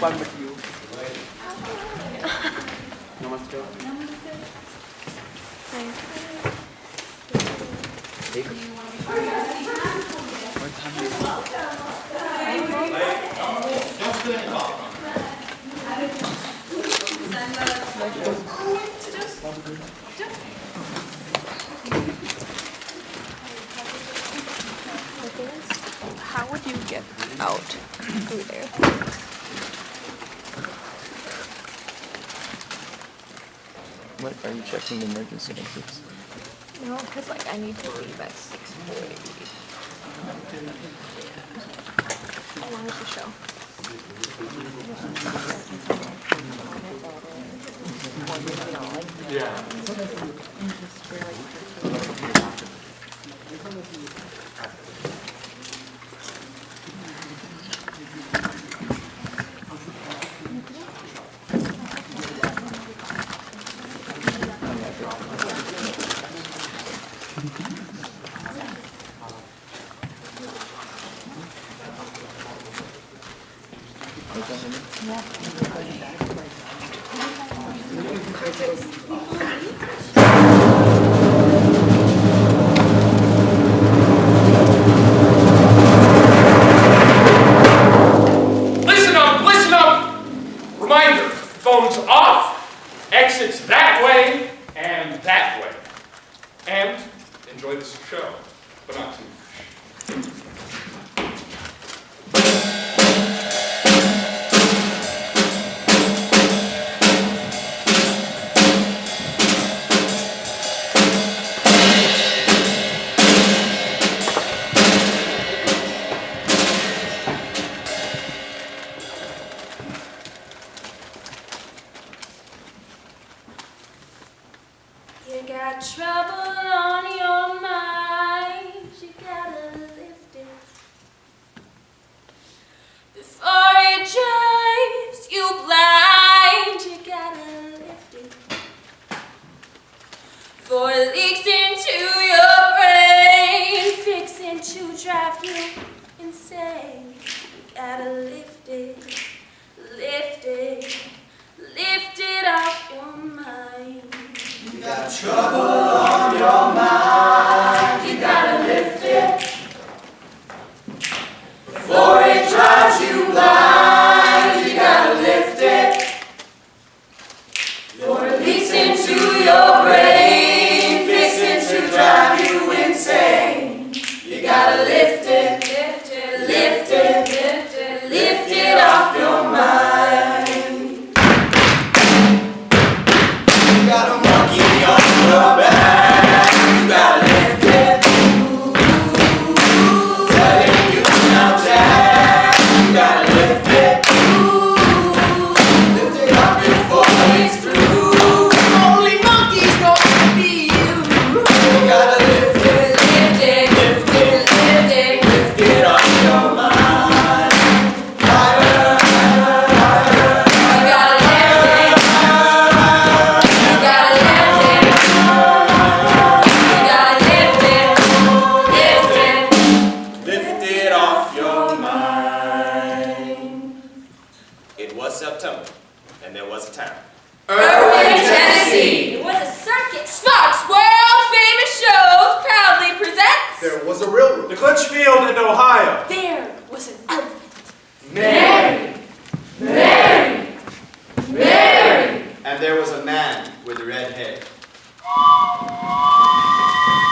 fun with you. Namaste. How would you get out through there? What, are you checking the emergency exits? No, because like I need to leave at 6:40. How long is the show? Yeah. Listen up! Reminder, phones off. Exits that way and that way. And enjoy this show, but not too much. You got trouble on your mind, you gotta lift it. Before it drives you blind, you gotta lift it. For it leaks into your brain, fixing to drive you insane. You gotta lift it, lift it, lift it off your mind. You got trouble on your mind, you gotta lift it. Before it drives you blind, you gotta lift it. Before it leaks into your brain, fixing to drive you insane. You gotta lift it, lift it, lift it, lift it, lift it off your mind. You got a monkey on your back, you gotta lift it. Telling you now, Jack, you gotta lift it. Lift it up before it's through. Only monkeys gonna be you. You gotta lift it, lift it, lift it, lift it, lift it off your mind. Higher, higher, higher. You gotta lift it. You gotta lift it. You gotta lift it, lift it, lift it off your mind. It was September, and there was a town. Irwin, Tennessee. It was a circus. Sparks World Famous Shows proudly presents. There was a railroad. The Clutchfield in Ohio. There was an elephant. Mary, Mary, Mary. And there was a man with red hair.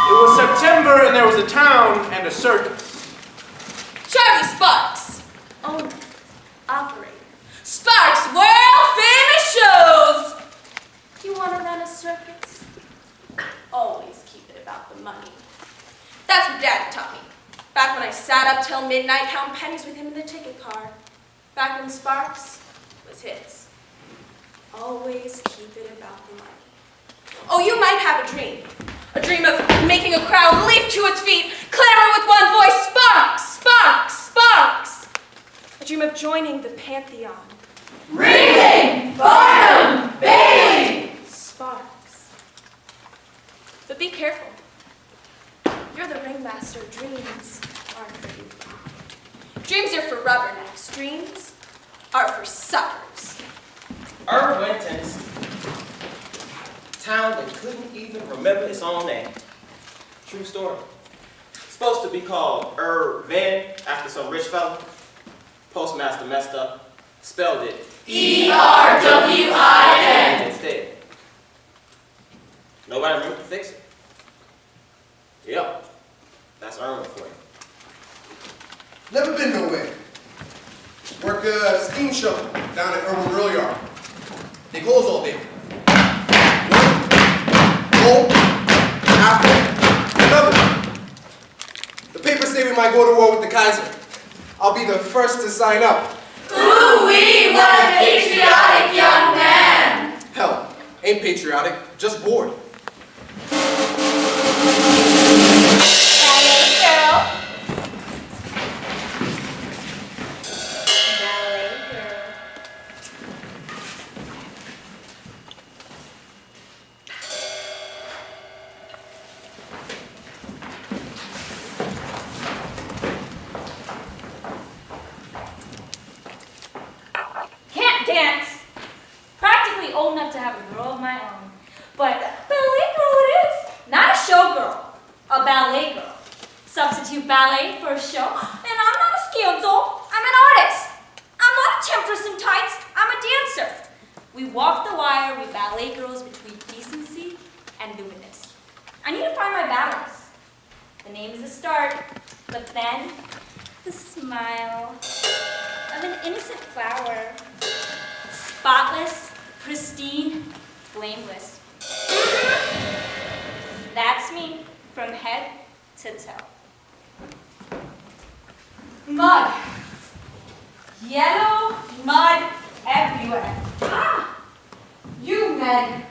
It was September and there was a town and a circus. Charlie Sparks, owner, operator. Sparks World Famous Shows. You want to run a circus? Always keep it about the money. That's what Dad taught me. Back when I sat up till midnight counting pennies with him in the ticket car. Back when Sparks was his. Always keep it about the money. Oh, you might have a dream. A dream of making a crowd leap to its feet, clamor with one voice, Sparks, Sparks, Sparks. A dream of joining the Pantheon. Ringling, Barnum, Bailey. Sparks. But be careful. You're the ringmaster. Dreams aren't for you. Dreams are for rubbernecks. Dreams are for suckers. Irv went Tennessee. Town that couldn't even remember its own name. True story. Supposed to be called Irvin after some rich fella. Postmaster messed up, spelled it E-R-W-I-N instead. Nobody remembered to fix it. Yep, that's Irvin for you. Never been nowhere. Work a steam shovel down at Irvin Grill Yard. They close all day. Go, after, another. The papers say we might go to war with the Kaiser. I'll be the first to sign up. Ooh-wee, what a patriotic young man! Hell, ain't patriotic, just bored. Ballet girl. Ballet girl. Can't dance. Practically old enough to have a girl of my own. But ballet girl it is. Not a showgirl. A ballet girl. Substitute ballet for a show. And I'm not a schizo. I'm an artist. I'm not a temptress in tights. I'm a dancer. We walk the wire, we ballet girls between decency and lewdness. I need to find my balance. The name is a start, but then the smile of an innocent flower. Spotless, pristine, blameless. That's me, from head to toe. Mud. Yellow mud everywhere. Ah! You men.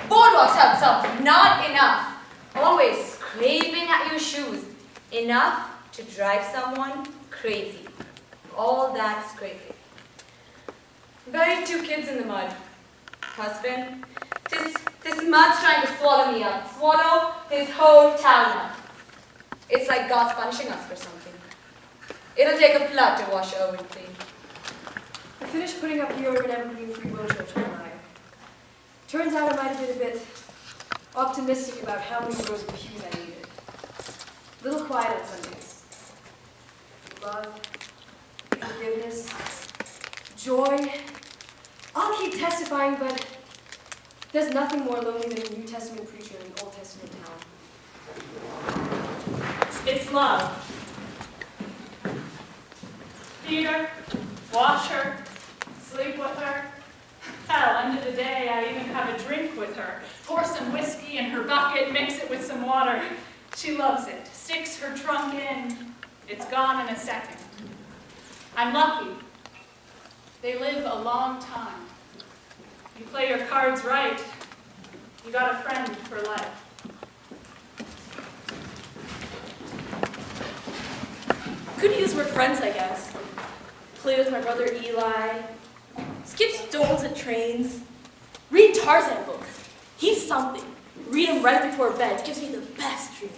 Boardwalks have some, not enough. Always scraping at your shoes. Enough to drive someone crazy. All that scraping. Buried 2 kids in the mud. Husband, this mud's trying to swallow me up. Swallow this whole town up. It's like God's punishing us for something. It'll take a flood to wash Owen clean. I finished putting up the Urban Evergreen Free Will Church on Nayar. Turns out I might have been a bit optimistic about how many rows of pews I needed. A little quiet on Sundays. Love, forgiveness, joy. I'll keep testifying, but there's nothing more lonely than a New Testament preacher in an Old Testament town. It's love. Feed her, wash her, sleep with her. Hell, under the day, I even have a drink with her. Pour some whiskey in her bucket, mix it with some water. She loves it. Sticks her trunk in. It's gone in a second. I'm lucky. They live a long time. You play your cards right, you got a friend for life. Could use more friends, I guess. Play with my brother Eli. Skip stones at trains. Read Tarzan books. He's something. Read him right before bed. Gives me the best dreams.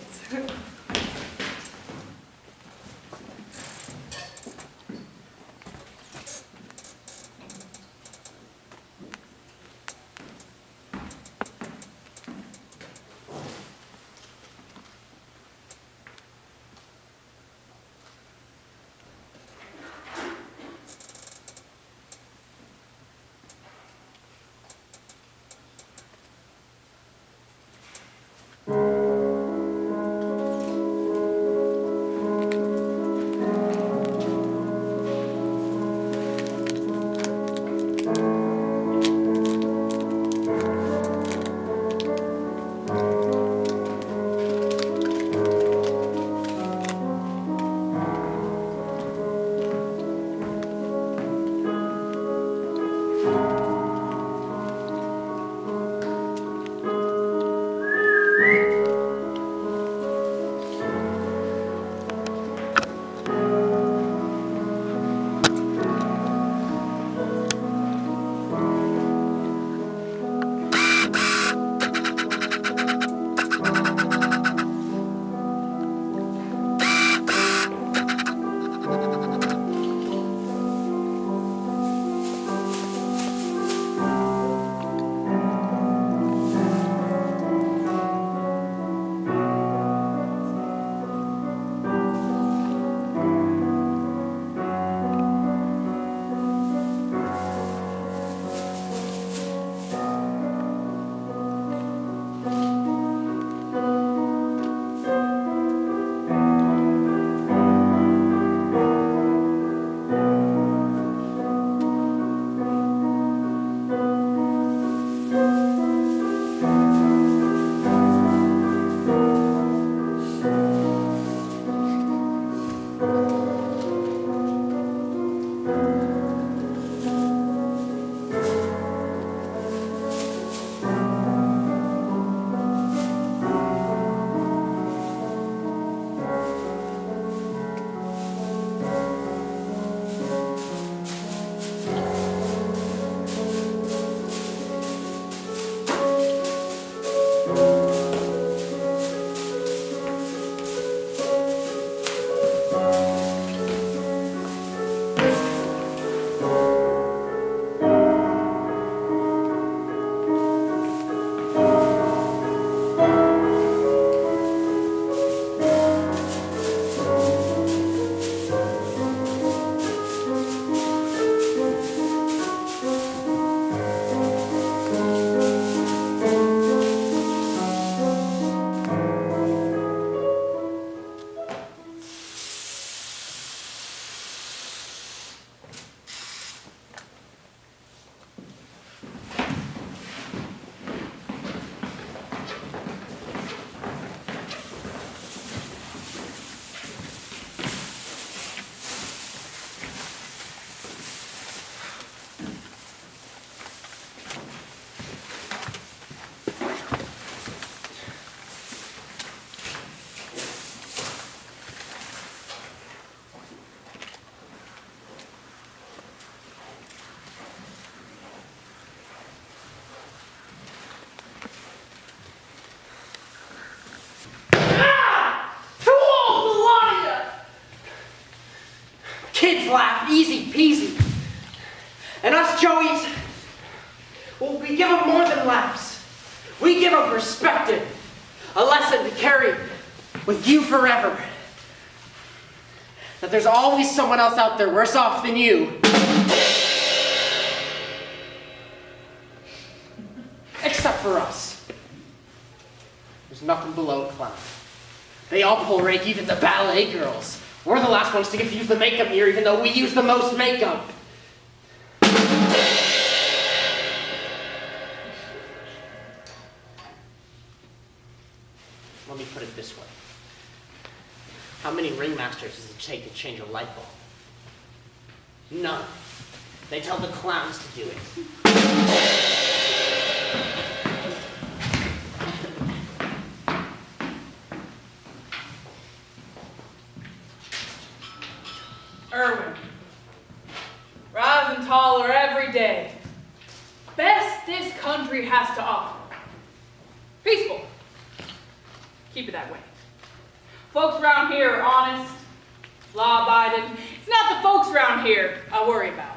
Joeys. Well, we give them more than laughs. We give them perspective. A lesson to carry with you forever. That there's always someone else out there worse off than you. Except for us. There's nothing below a clown. They all pull rank, even the ballet girls. We're the last ones to get to use the makeup here, even though we use the most makeup. Let me put it this way. How many ringmasters does it take to change a light bulb? None. They tell the clowns to do it. Irwin, rising taller every day. Best this country has to offer. Peaceful. Keep it that way. Folks around here are honest, law-abiding. It's not the folks around here I worry about.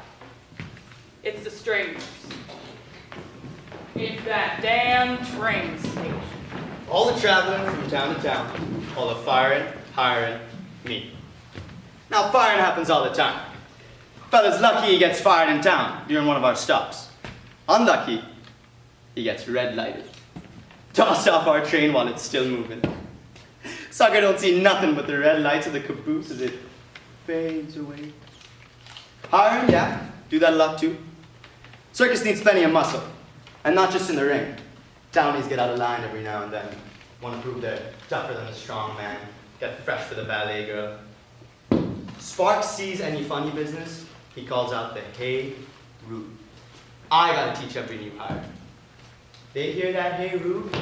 It's the strangers. It's that damn train station. All the traveling from town to town, all the firing, hiring, me. Now, firing happens all the time. Fella's lucky he gets fired in town during one of our stops. Unlucky, he gets red lighted. Tossed off our train while it's still moving. Sucker don't see nothing but the red lights of the caboose as it fades away. Hiring, yeah, do that a lot too. Circus needs plenty of muscle, and not just in the ring. Townies get out of line every now and then. Want to prove they're tougher than a strong man. Get fresh for the ballet girl. Sparks sees any funny business, he calls out the hey, rude. I gotta teach every new hire. They hear that hey, rude?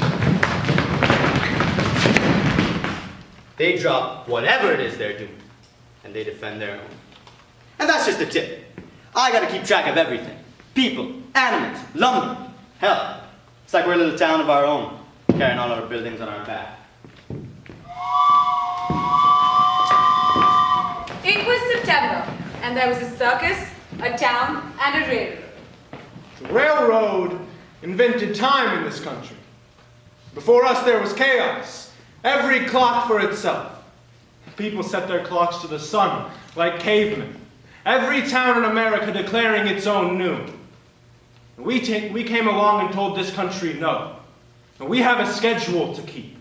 They drop whatever it is they're doing, and they defend their own. And that's just the tip. I gotta keep track of everything. People, animals, lumber. Hell, it's like we're a little town of our own, carrying all our buildings on our back. It was September, and there was a circus, a town, and a railroad. The railroad invented time in this country. Before us there was chaos, every clock for itself. People set their clocks to the sun like cavemen. Every town in America declaring its own noon. We came along and told this country no. And we have a schedule to keep.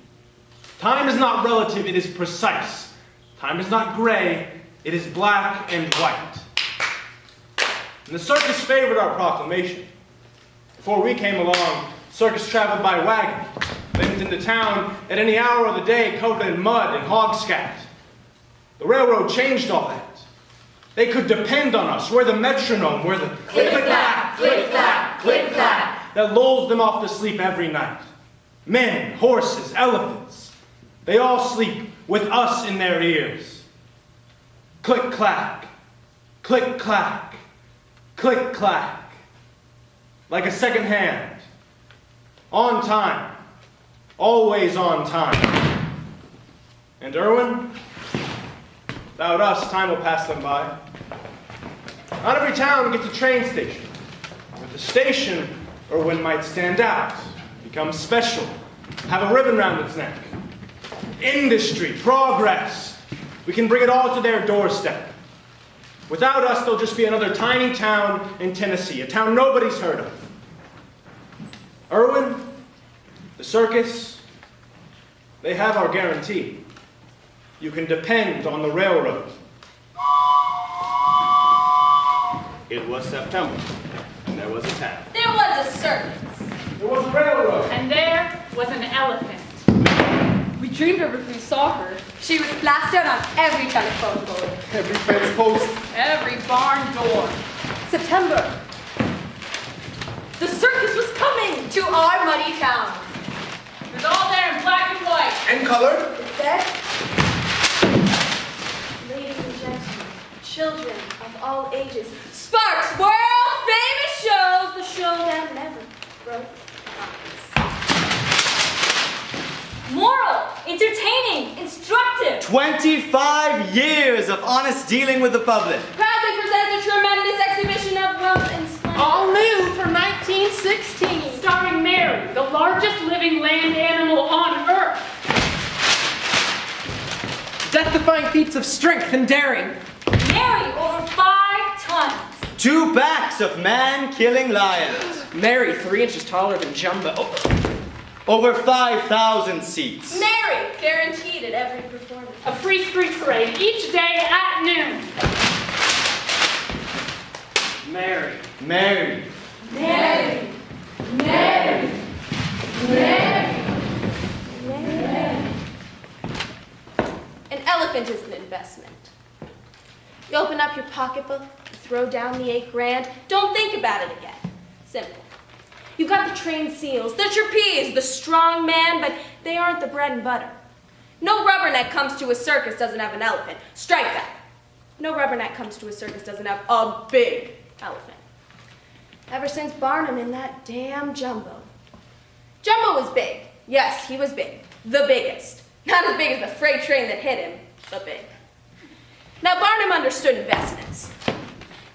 Time is not relative, it is precise. Time is not gray, it is black and white. And the circus favored our proclamation. Before we came along, circus traveled by wagon, went into town at any hour of the day coated in mud and hog scat. The railroad changed all that. They could depend on us. We're the metronome, we're the Click-clack, click-clack, click-clack. that lulls them off to sleep every night. Men, horses, elephants, they all sleep with us in their ears. Click-clack, click-clack, click-clack. Like a second hand. On time. Always on time. And Irwin, without us, time will pass them by. Not every town gets a train station. With a station, Irwin might stand out, become special, have a ribbon round its neck. Industry, progress. We can bring it all to their doorstep. Without us, there'll just be another tiny town in Tennessee, a town nobody's heard of. Irwin, the circus, they have our guarantee. You can depend on the railroad. It was September, and there was a town. There was a circus. There was a railroad. And there was an elephant. We dreamed of her if we saw her. She was plastered on every telephone pole. Every fence post. Every barn door. September. The circus was coming. To our muddy town. It was all there in black and white. And color. It said, Ladies and gentlemen, children of all ages, Sparks world famous shows. the show that never broke promise. Moral, entertaining, instructive. 25 years of honest dealing with the public. Proudly presents a tremendous exhibition of wealth and splendor. All living land animal on Earth. Death-defying feats of strength and daring. Mary, over 5 tons. 2 packs of man-killing lions. Mary, 3 inches taller than Jumbo. Over 5,000 seats. Mary, guaranteed at every performance. A free street parade each day at noon. Mary. Mary. Mary. Mary. Mary. Mary. An elephant is an investment. You open up your pocketbook, you throw down the 8 grand, don't think about it again. Simple. You've got the trained seals, the trapeze, the strong man, but they aren't the bread and butter. No rubberneck comes to a circus doesn't have an elephant. Strike that. No rubberneck comes to a circus doesn't have a big elephant. Ever since Barnum in that damn Jumbo. Jumbo was big. Yes, he was big. The biggest. Not as big as the freight train that hit him, but big. Now, Barnum understood investments.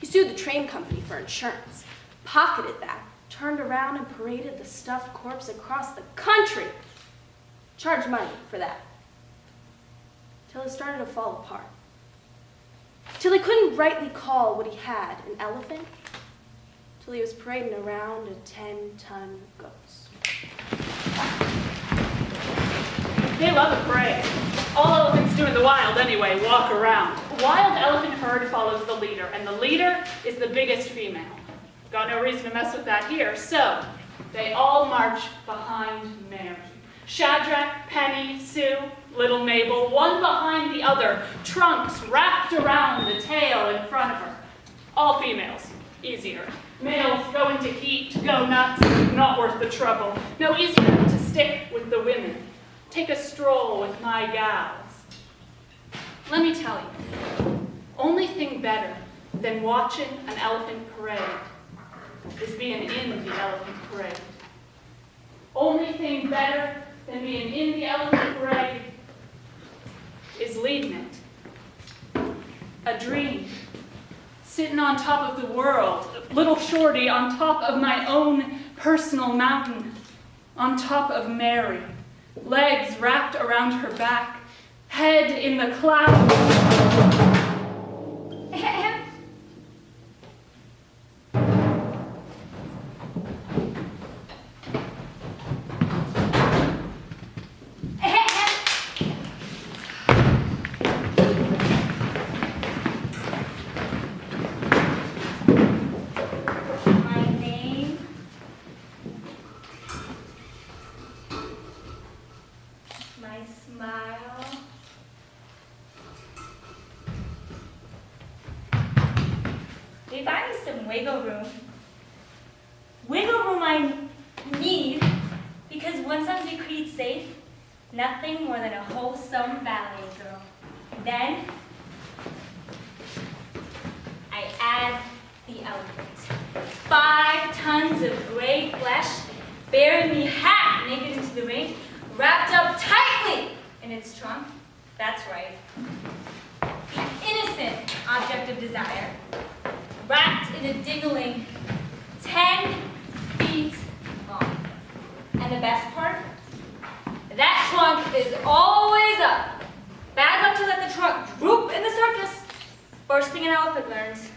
He sued the train company for insurance, pocketed that, turned around and paraded the stuffed corpse across the country. Charged money for that. Till it started to fall apart. Till he couldn't rightly call what he had an elephant. Till he was parading around a 10-ton ghost. They love a parade. All elephants do in the wild anyway, walk around. A wild elephant herd follows the leader, and the leader is the biggest female. Got no reason to mess with that here, so they all march behind Mary. Shadrach, Penny, Sue, little Mabel, one behind the other, trunks wrapped around the tail in front of her. All females, easier. Males go into heat, go nuts, not worth the trouble. No, easier to stick with the women. Take a stroll with my gals. Let me tell you, only thing better than watching an elephant parade is being in the elephant parade. Only thing better than being in the elephant parade is leading it. A dream. Sitting on top of the world, little shorty on top of my own personal mountain, on top of Mary, legs wrapped around her back, head in the clouds. They buy me some wiggle room. Wiggle room I need because once I'm decreed safe, nothing more than a wholesome ballet girl. Then I add the elephant. 5 tons of gray flesh bearing me half naked into the ring, wrapped up tightly in its trunk. That's right. The innocent object of desire, wrapped in a diggling 10 feet long. And the best part? That trunk is always up. Bad luck to let the trunk droop in the circus. First thing an elephant learns.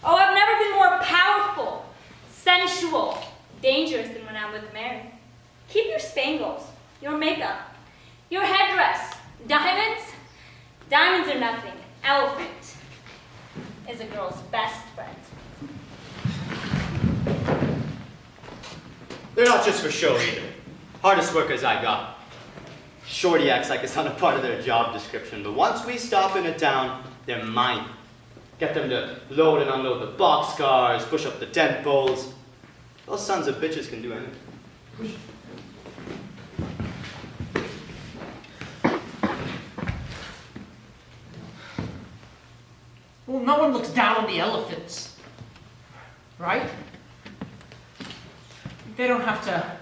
Oh, I've never been more powerful, sensual, dangerous than when I'm with Mary. Keep your spangles, your makeup, your headdress. Diamonds? Diamonds are nothing. Elephant is a girl's best friend. They're not just for show either. Hardest workers I got. Shorty acts like it's not a part of their job description, but once we stop in a town, they're mine. Get them to load and unload the boxcars, push up the tent poles. Those sons of bitches can do anything. Well, no one looks down on the elephants, right? They don't have to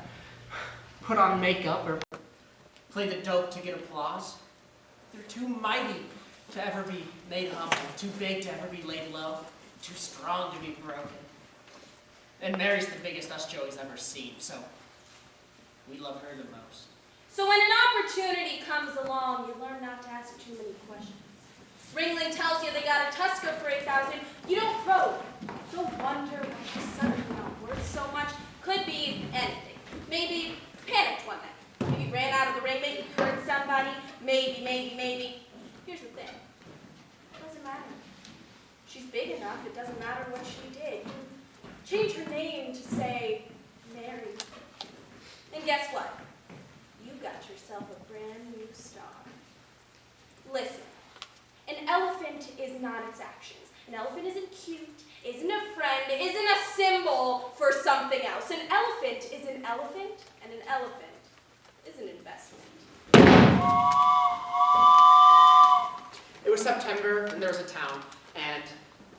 put on makeup or play the dope to get applause. They're too mighty to ever be made humble, too big to ever be laid low, too strong to be broken. And Mary's the biggest us Joey's ever seen, so We love her the most. So when an opportunity comes along, you learn not to ask too many questions. Ringling tells you they got a tusker for 8,000. You don't throw it. Don't wonder why she's suddenly not worth so much. Could be anything. Maybe panicked one night. Maybe ran out of the ring. Maybe hurt somebody. Maybe. Here's the thing. It doesn't matter. She's big enough. It doesn't matter what she did. Change her name to, say, Mary. And guess what? You got yourself a brand new star. Listen, an elephant is not its actions. An elephant isn't cute, isn't a friend, isn't a symbol for something else. An elephant is an elephant, and an elephant is an investment. It was September, and there was a town, and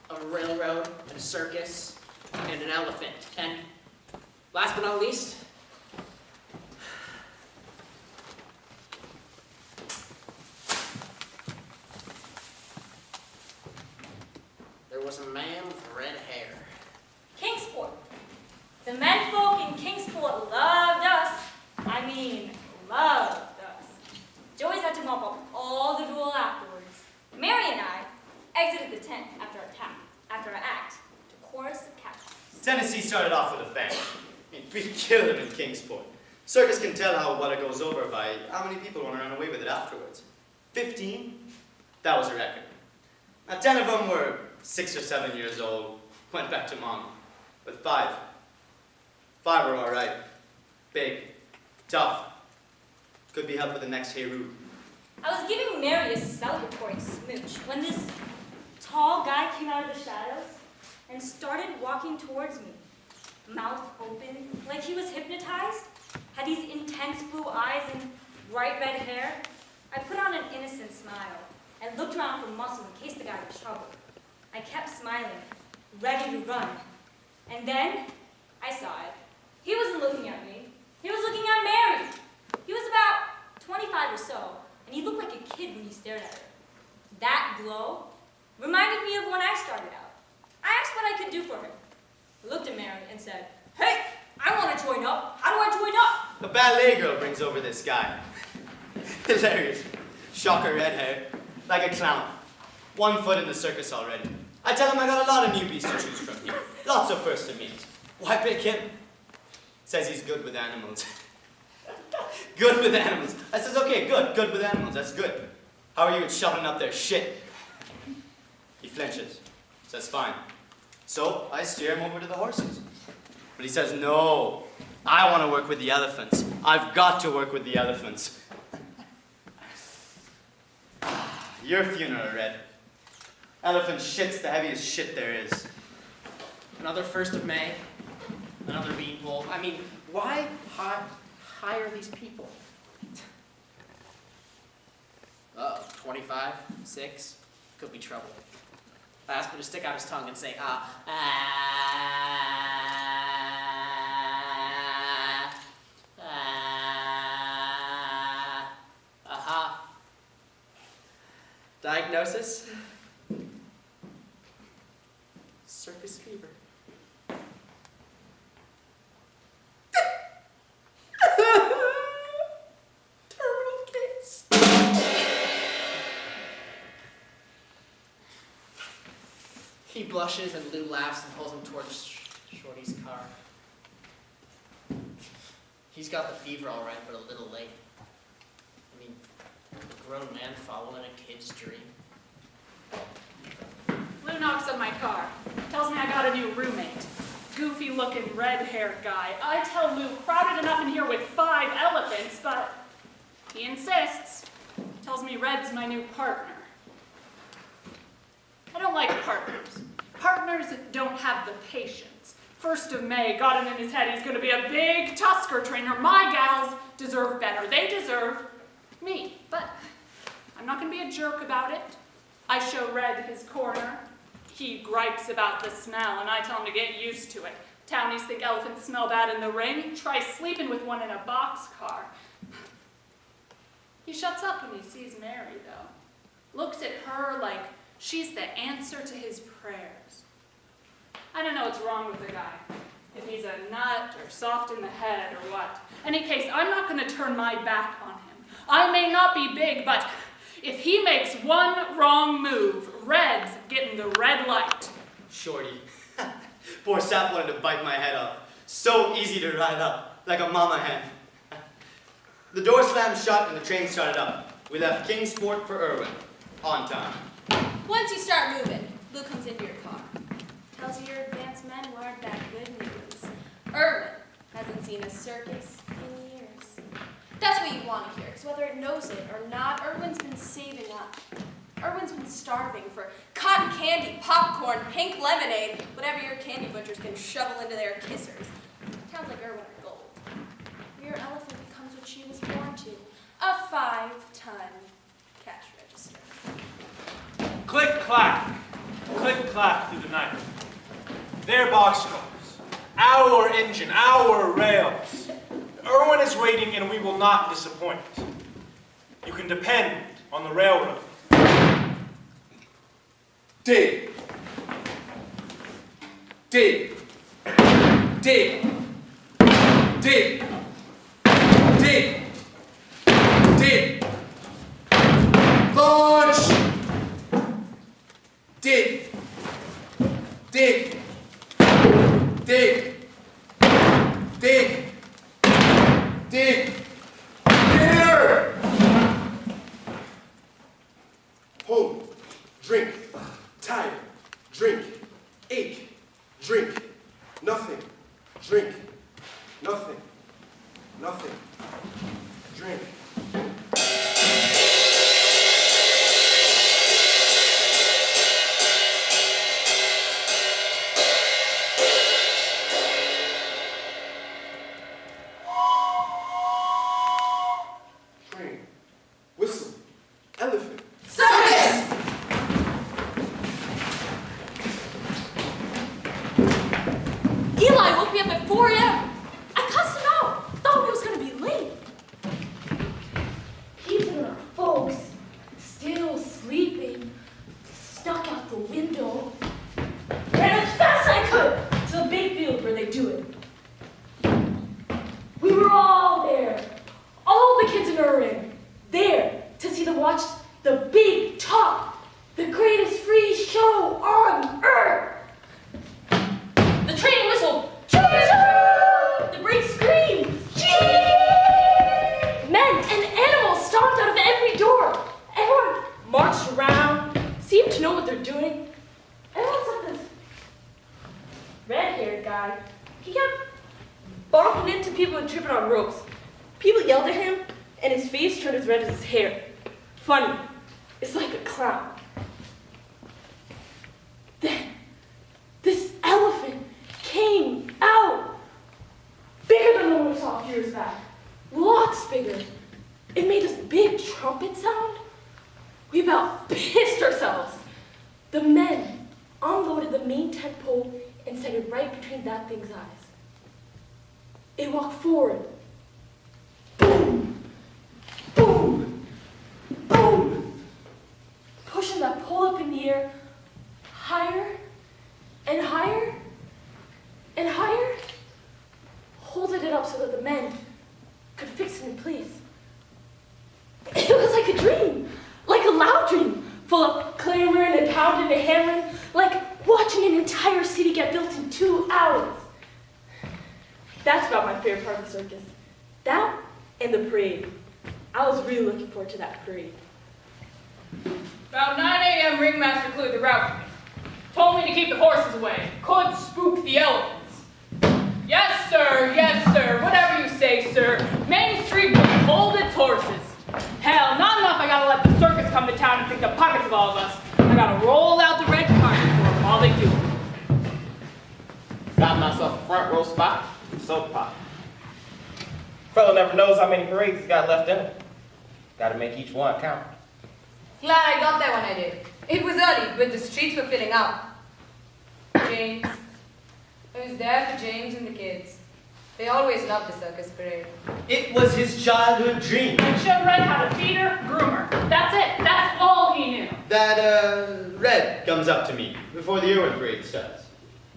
a railroad, and a circus, and an elephant. And last but not least, there was a man with red hair. Kingsport. The menfolk in Kingsport loved us. I mean, loved us. Joey's had to mop up all the drool afterwards. Mary and I exited the tent after our act to chorus of cats. Tennessee started off with a bang. I mean, we killed him in Kingsport. Circus can tell how well it goes over by how many people want to run away with it afterwards. 15? That was a record. Now 10 of them were 6 or 7 years old, went back to mom. But 5 were all right. Big, tough. Could be helped with the next Heru. I was giving Mary a celebratory smooch when this tall guy came out of the shadows and started walking towards me. Mouth open, like he was hypnotized, had these intense blue eyes and bright red hair. I put on an innocent smile and looked around for muscle in case the guy was trouble. I kept smiling, ready to run. And then I saw it. He wasn't looking at me. He was looking at Mary. He was about 25 or so, and he looked like a kid when he stared at her. That glow reminded me of when I started out. I asked what I could do for him. He looked at Mary and said, "Hey, I want to join up. How do I join up?" The ballet girl brings over this guy. Hilarious. Shocker red hair, like a clown. 1 foot in the circus already. I tell him I got a lot of newbies to choose from here. Lots of first to meet. Why pick him? Says he's good with animals. Good with animals. I says, okay, good with animals, that's good. How are you at shoveling up their shit? He flinches. Says, fine. So I steer him over to the horses. But he says, no, I want to work with the elephants. I've got to work with the elephants. Your funeral, Red. Elephant shit's the heaviest shit there is. Another 1st of May, another beanpole. I mean, why hire these people? 25, 6, could be trouble. I asked him to stick out his tongue and say, Diagnosis? Circus fever. Terminal case. He blushes and Lou laughs and pulls him towards Shorty's car. He's got the fever all right, but a little late. I mean, a grown man following a kid's dream. Lou knocks on my car. Tells me I got a new roommate. Goofy-looking, red-haired guy. I tell Lou, crowded enough in here with 5 elephants, but he insists. Tells me Red's my new partner. I don't like partners. Partners don't have the patience. 1st of May got it in his head he's going to be a big tusker trainer. My gals deserve better. They deserve me. But I'm not going to be a jerk about it. I show Red his corner. He gripes about the smell, and I tell him to get used to it. Townies think elephants smell bad in the ring. Try sleeping with one in a boxcar. He shuts up when he sees Mary, though. Looks at her like she's the answer to his prayers. I don't know what's wrong with the guy. If he's a nut or soft in the head or what. Any case, I'm not going to turn my back on him. I may not be big, but if he makes one wrong move, Red's getting the red light. Shorty. Poor sap wanted to bite my head off. So easy to ride up, like a mama hen. The door slammed shut and the train started up. We left Kingsport for Irwin. On time. Once you start moving, Lou comes into your car. Tells you your advanced men weren't that good news. Irwin hasn't seen a circus in years. That's what you want to hear, because whether it knows it or not, Irwin's been saving up. Irwin's been starving for cotton candy, popcorn, pink lemonade, whatever your candy butchers can shovel into their kissers. Towns like Irwin are gold. Your elephant becomes what she was born to, a 5-ton cash register. Click-clack through the night. Their boxcars, our engine, our rails. Irwin is waiting and we will not disappoint. You can depend on the railroad. Dig. Dig. Dig. Dig. Dig. Dig. Launch. Dig. Dig. Dig. Dig. Dig. Here. Home. Drink. Tired. Drink. Ache. Drink. Nothing. Drink. Nothing. Nothing. Drink. Train. Whistle. Elephant. Circus! Eli woke me up at 4 a.m. I cussed him out. Thought he was going to be late. He's and our folks, still sleeping, stuck out the window. Ran as fast as I could to the big field where they do it. We were all there, all the kids in Irwin, there to see them watch the big top, the greatest free show on earth. The train whistled, choo-choo! The brake screamed, chee! Men and animals stomped out of every door. Everyone marched around, seemed to know what they're doing. Everyone saw this red-haired guy. He kept bumping into people and tripping on ropes. People yelled at him, and his face turned as red as his hair. Funny. It's like a clown. Then, this elephant came out. Bigger than the one we saw a few years back. Lots bigger. It made this big trumpet sound. We about pissed ourselves. The men unloaded the main tent pole and set it right between that thing's eyes. It walked forward. Boom! Boom! Boom! Pushing that pole up in the air, higher and higher and higher, holding it up so that the men could fix it in place. It was like a dream, like a loud dream, full of clamoring and pounding and hammering, like watching an entire city get built in 2 hours. That's about my favorite part of the circus. That and the parade. I was really looking forward to that parade. About 9 a.m. ringmaster cleared the route for me. Told me to keep the horses away. Could spook the elephants. Yes, sir, whatever you say, sir. Main Street will hold its horses. Hell, not enough I gotta let the circus come to town and pick the pockets of all of us. I gotta roll out the red carpet for them while they do it. Got myself a front row spot, soap pop. Fellow never knows how many parades he's got left in him. Gotta make each one count. Glad I got there when I did. It was early, but the streets were filling up. James. I was there for James and the kids. They always loved the circus parade. It was his childhood dream. And showed Red how to feed her, groom her. That's it. That's all he knew. That, Red comes up to me before the Irwin parade starts.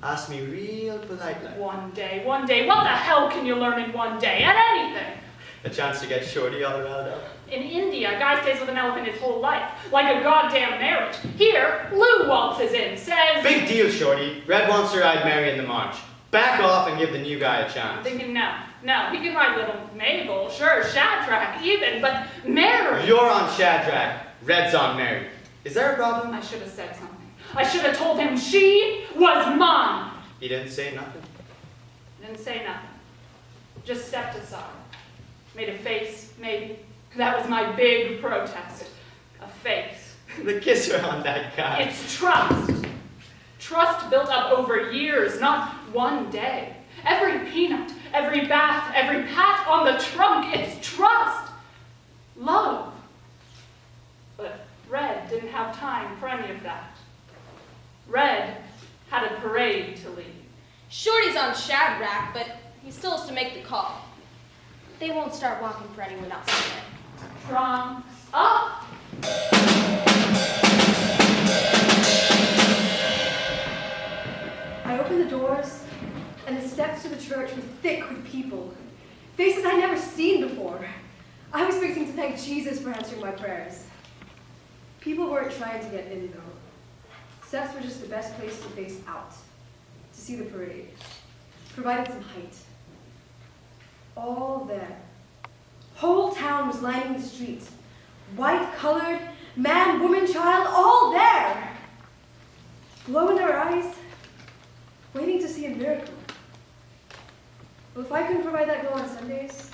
Ask me real polite like. One day. What the hell can you learn in one day? At anything. A chance to get Shorty all riled up. In India, a guy stays with an elephant his whole life, like a goddamn marriage. Here, Lou waltzes in, says... Big deal, Shorty. Red wants her I'd marry in the march. Back off and give the new guy a I'm chance. thinking, no, he can ride little Mabel, sure, Shadrach even, but Mary... You're on Shadrach. Red's on Mary. Is there a problem? I should have said something. I should have told him she was mine. He didn't say nothing. Didn't say nothing. Just stepped aside. Made a face, maybe. That was my big protest. A face. The kisser on that guy. It's trust. Trust built up over years, not one day. Every peanut, every bath, every pat on the trunk, it's trust. Love. But Red didn't have time for any of that. Red had a parade to lead. Shorty's on Shadrach, but he still has to make the call. They won't start walking for anyone else today. Trunks up! I opened the doors, and the steps to the church were thick with people. Faces I'd never seen before. I was fixing to thank Jesus for answering my prayers. People weren't trying to get in, though. Steps were just the best place to face out, to see the parade. Provided some height. All there. Whole town was lining the streets. White, colored, man, woman, child, all there. Glow in their eyes, waiting to see a miracle. Well, if I couldn't provide that glow on Sundays,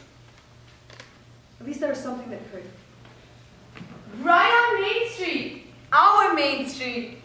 at least there was something that could. Right on Main Street. Our Main Street.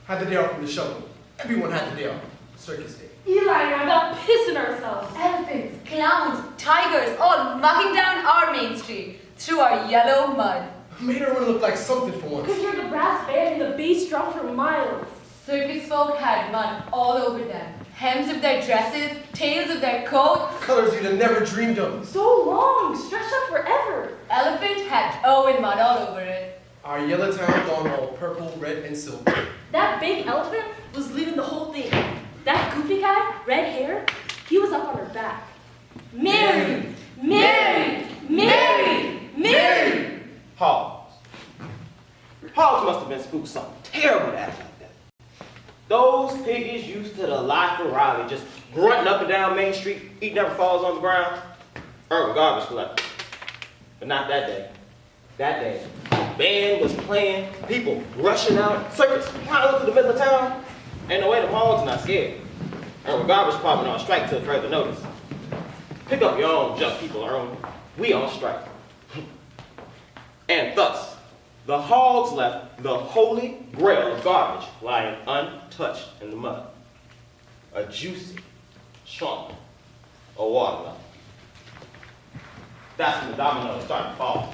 Had the day off from the show. Everyone had the day off. Circus day. Eli and I are about pissing ourselves. Elephants, clowns, tigers, all mucking down our Main Street through our yellow mud. Made everyone look like something for once. Because you're the brass band and the bass drum for miles. Circus folk had mud all over them. Hems of their dresses, tails of their coats. Colors you'd have never dreamed of. So long, stretched out forever. Elephant had Owen mud all over it. Our yellow town gone all purple, red, and silver. That big elephant was leading the whole thing. That goofy guy, red hair, he was up on her back. Mary! Mary! Mary! Mary! Hogs. Hogs must have been spooked something terrible to act like that. Those piggies used to the life of Riley, just grunting up and down Main Street, eating never falls on the ground. Urban garbage collector. But not that day. That day, band was playing, people rushing out, circus flying through the middle of town. Ain't no way the hogs not scared. Urban garbage department on strike till further notice. Pick up your own junk, people, Irwin. We on strike. And thus, the hogs left the holy grail of garbage lying untouched in the mud. A juicy, strong, a watermelon. That's when the dominoes started to fall.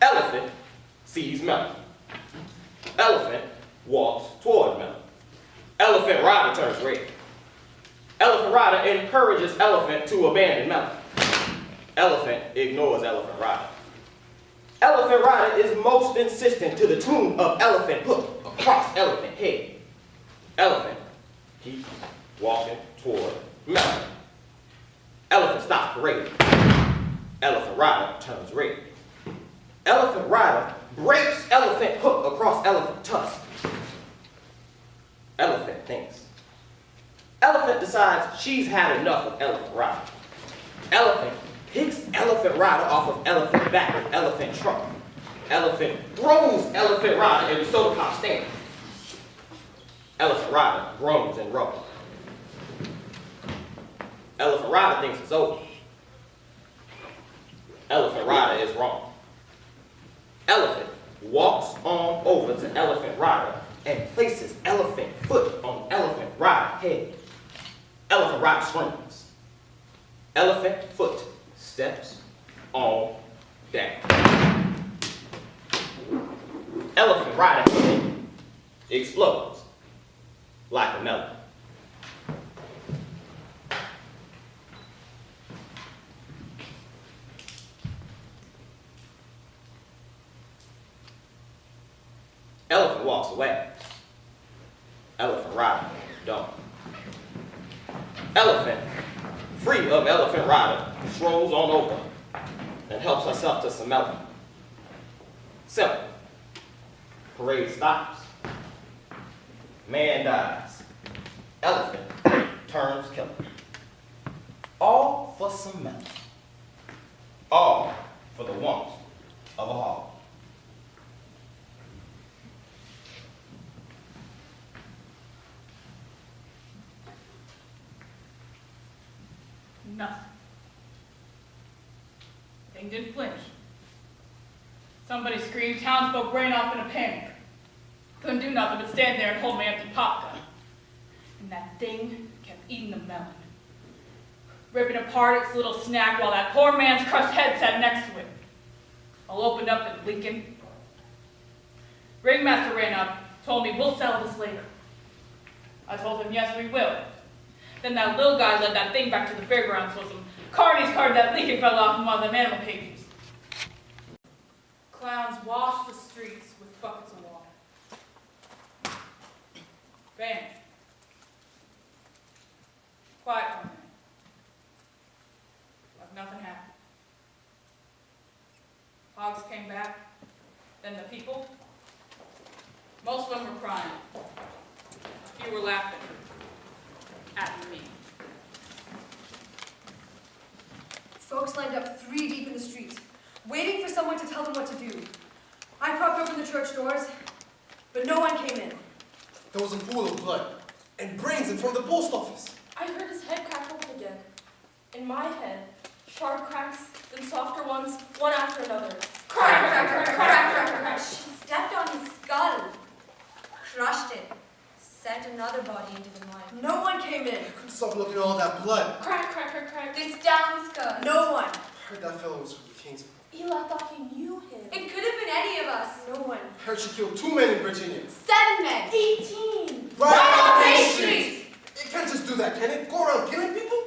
Elephant sees melon. Elephant walks toward melon. Elephant rider turns red. Elephant rider encourages elephant to abandon melon. Elephant ignores elephant rider. Elephant rider is most insistent to the tune of elephant hook across elephant head. Elephant keeps walking toward melon. Elephant stops parading. Elephant rider turns red. Elephant rider breaks elephant hook across elephant tusk. Elephant thinks. Elephant decides she's had enough of elephant rider. Elephant picks elephant rider off of elephant back with elephant trunk. Elephant throws elephant rider in the soda pop stand. Elephant rider groans and rolls. Elephant rider thinks it's over. Elephant rider is wrong. Elephant walks on over to elephant rider and places elephant foot on elephant rider head. Elephant rider screams. Elephant foot steps on down. Elephant rider head explodes like a melon. away. Elephant Rider don't. Elephant, free of Elephant Rider, strolls on over and helps herself to some melon. Simple. Parade stops. Man dies. Elephant turns killer. All for some melon. All for the want of a hog. Nothing. Thing didn't flinch. Somebody screamed, townsfolk ran off in a panic. Couldn't do nothing but stand there and hold my empty pop gun. And that thing kept eating the melon, ripping apart its little snack while that poor man's crushed head sat next to it, all opened up and leaking. Ringmaster ran up, told me, we'll settle this later. I told him, yes, we will. Then that little guy led that thing back to the fairgrounds with some carnies carved that leaking fell off in one of them animal cages. Clowns washed the streets with buckets of water. Vanished. Quiet for a minute. Like nothing happened. Hogs came back. Then the people. Most of them were crying. A few were laughing. At me. Folks lined up 3 deep in the streets, waiting for someone to tell them what to do. I propped open the church doors, but no one came in. There was a pool of blood and brains in front of the post office. I heard his head crack open again. In my head, sharp cracks, then softer ones, one after another. Crack, crack, crack, crack, crack, crack, crack. She stepped on his skull, crushed it, sent another body into the mine. No one came in. I couldn't stop looking at all that blood. Crack, crack, crack, crack. This down skull. No one. I heard that fellow was from the King's. Eli thought he knew him. It could have been any of us. No one. I heard she killed 2 men in Virginia. 7 men. 18. Right on Main Street. It can't just do that, can it? Go around killing people?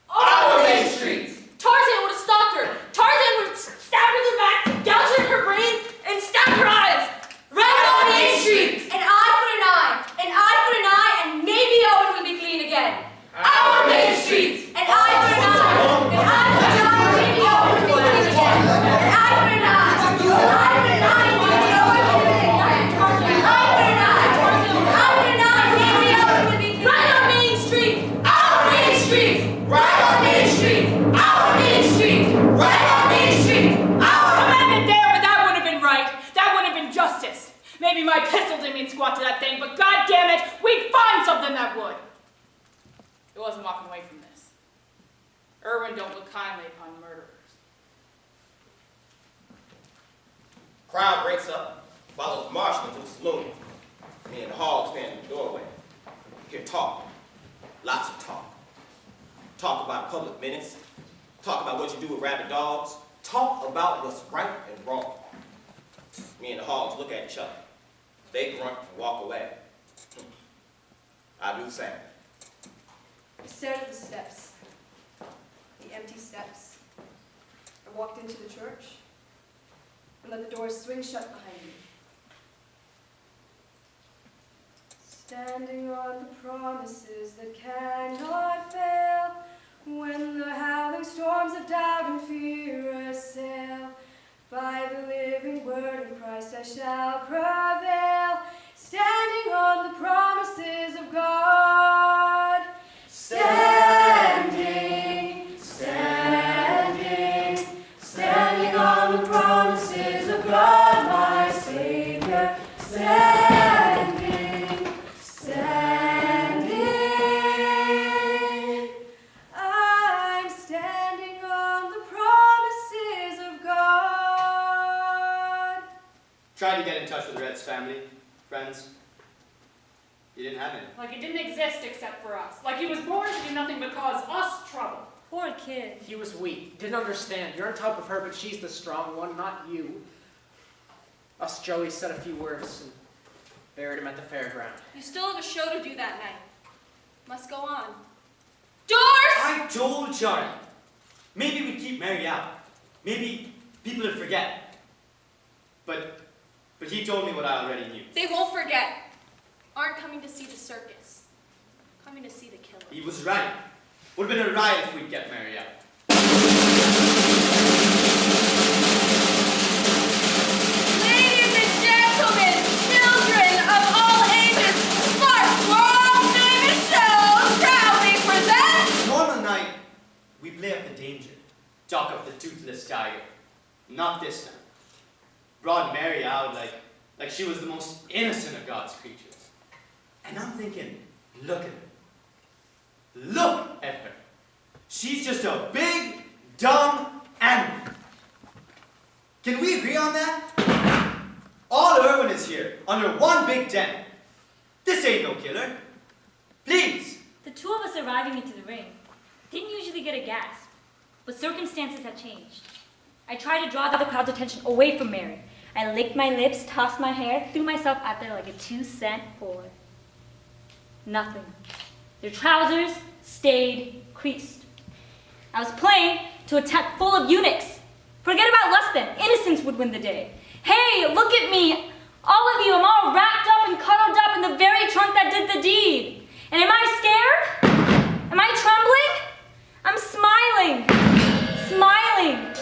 On Main Street. Tarzan would have stopped her. Tarzan would have stabbed her in the back, gouged her in her brain, and stabbed her eyes. Right on Main Street. An eye for an eye. An eye for an eye, and maybe Owen will be clean again. Our Main Street. An eye for an eye. An eye for an eye, maybe Owen will be clean again. An eye for an eye. An eye for an eye, maybe Owen will be clean again. An eye for an eye. An eye for an eye, maybe Owen will be clean again. Right on Main Street. Our Main Street. Right on Main Street. Our Main Street. Right on Main Street. Our. Amendment there, but that wouldn't have been right. That wouldn't have been justice. Maybe my pistol didn't mean squat to that thing, but God damn it, we'd find something that would. It wasn't walking away from this. Irwin don't look kindly upon murderers. Crowd breaks up, follows Marshman to the saloon. Me and the hog stand in the doorway. Hear talk. Lots of talk. Talk about public menace. Talk about what you do with rabid dogs. Talk about what's right and wrong. Me and the hogs look at each other. They grunt and walk away. I do the same. I stared at the steps. The empty steps. I walked into the church and let the doors swing shut behind me. Standing on the promises that cannot fail, when the howling storms of doubt and fear assail, by the living word of Christ I shall prevail, standing on the promises of God. Standing, standing, standing on the promises of God, my Savior. Standing, standing, I'm standing on the promises of God. Tried to get in touch with Red's family, friends. You didn't have any. Like it didn't exist except for us. Like he was born to do nothing but cause us trouble. Poor kid. He was weak. Didn't understand. You're on top of her, but she's the strong one, not you. Us Joey said a few words and buried him at the fairground. You still have a show to do that night. Must go on. Doors! I told Charlie. Maybe we'd keep Mary out. Maybe people would forget. But but he told me what I already knew. They won't forget. Aren't coming to see the circus. Coming to see the killer. He was right. Would have been a riot if we'd kept Mary out. Ladies and gentlemen, children of all ages, Sparks world-famous shows proudly present. Normal night, we play up the danger, talk up the toothless tiger. Not this time. Brought Mary out like she was the most innocent of God's creatures. And I'm thinking, look at her. Look at her. She's just a big, dumb animal. Can we agree on that? All Irwin is here, under one big den. This ain't no killer. Please. The two of us arriving into the ring didn't usually get a gasp, but circumstances had changed. I tried to draw the crowd's attention away from Mary. I licked my lips, tossed my hair, threw myself out there like a 2-cent boy. Nothing. Their trousers stayed creased. I was playing to a tent full of eunuchs. Forget about less than. Innocence would win the day. Hey, look at me. All of you, I'm all wrapped up and cuddled up in the very trunk that did the deed. And am I scared? Am I trembling? I'm smiling. Smiling.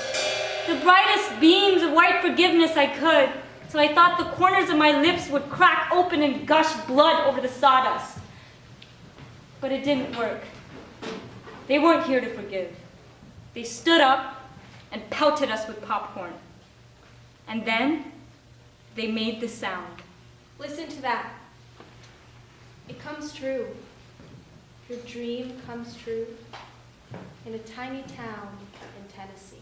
The brightest beams of white forgiveness I could, so I thought the corners of my lips would crack open and gush blood over the sawdust. But it didn't work. They weren't here to forgive. They stood up and pelted us with popcorn. And then they made the sound. Listen to that. It comes true. Your dream comes true in a tiny town in Tennessee.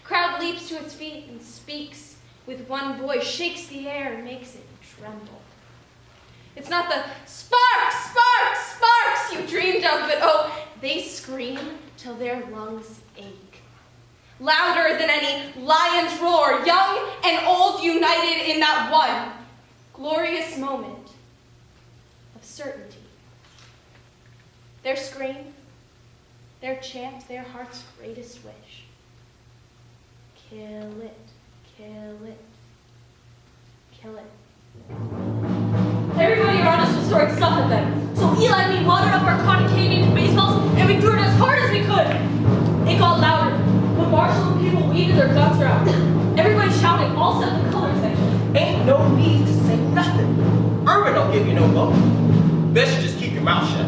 Crowd leaps to its feet and speaks with one voice, shakes the air and makes it tremble. It's not the sparks, sparks, sparks you dreamed of, but oh, they scream till their lungs ache. Louder than any lion's roar, young and old united in that one glorious moment of certainty. Their scream, their chant, their heart's greatest wish. Kill it, kill it, kill it. Everybody around us was throwing stuff at them. So Eli and me wadded up our cotton candy into baseballs and we threw it as hard as we could. It got louder. When Marshall and people waved their guns around. Everybody shouting, all set the color section. Ain't no need to say nothing. Irwin don't give you no vote. Best you just keep your mouth shut.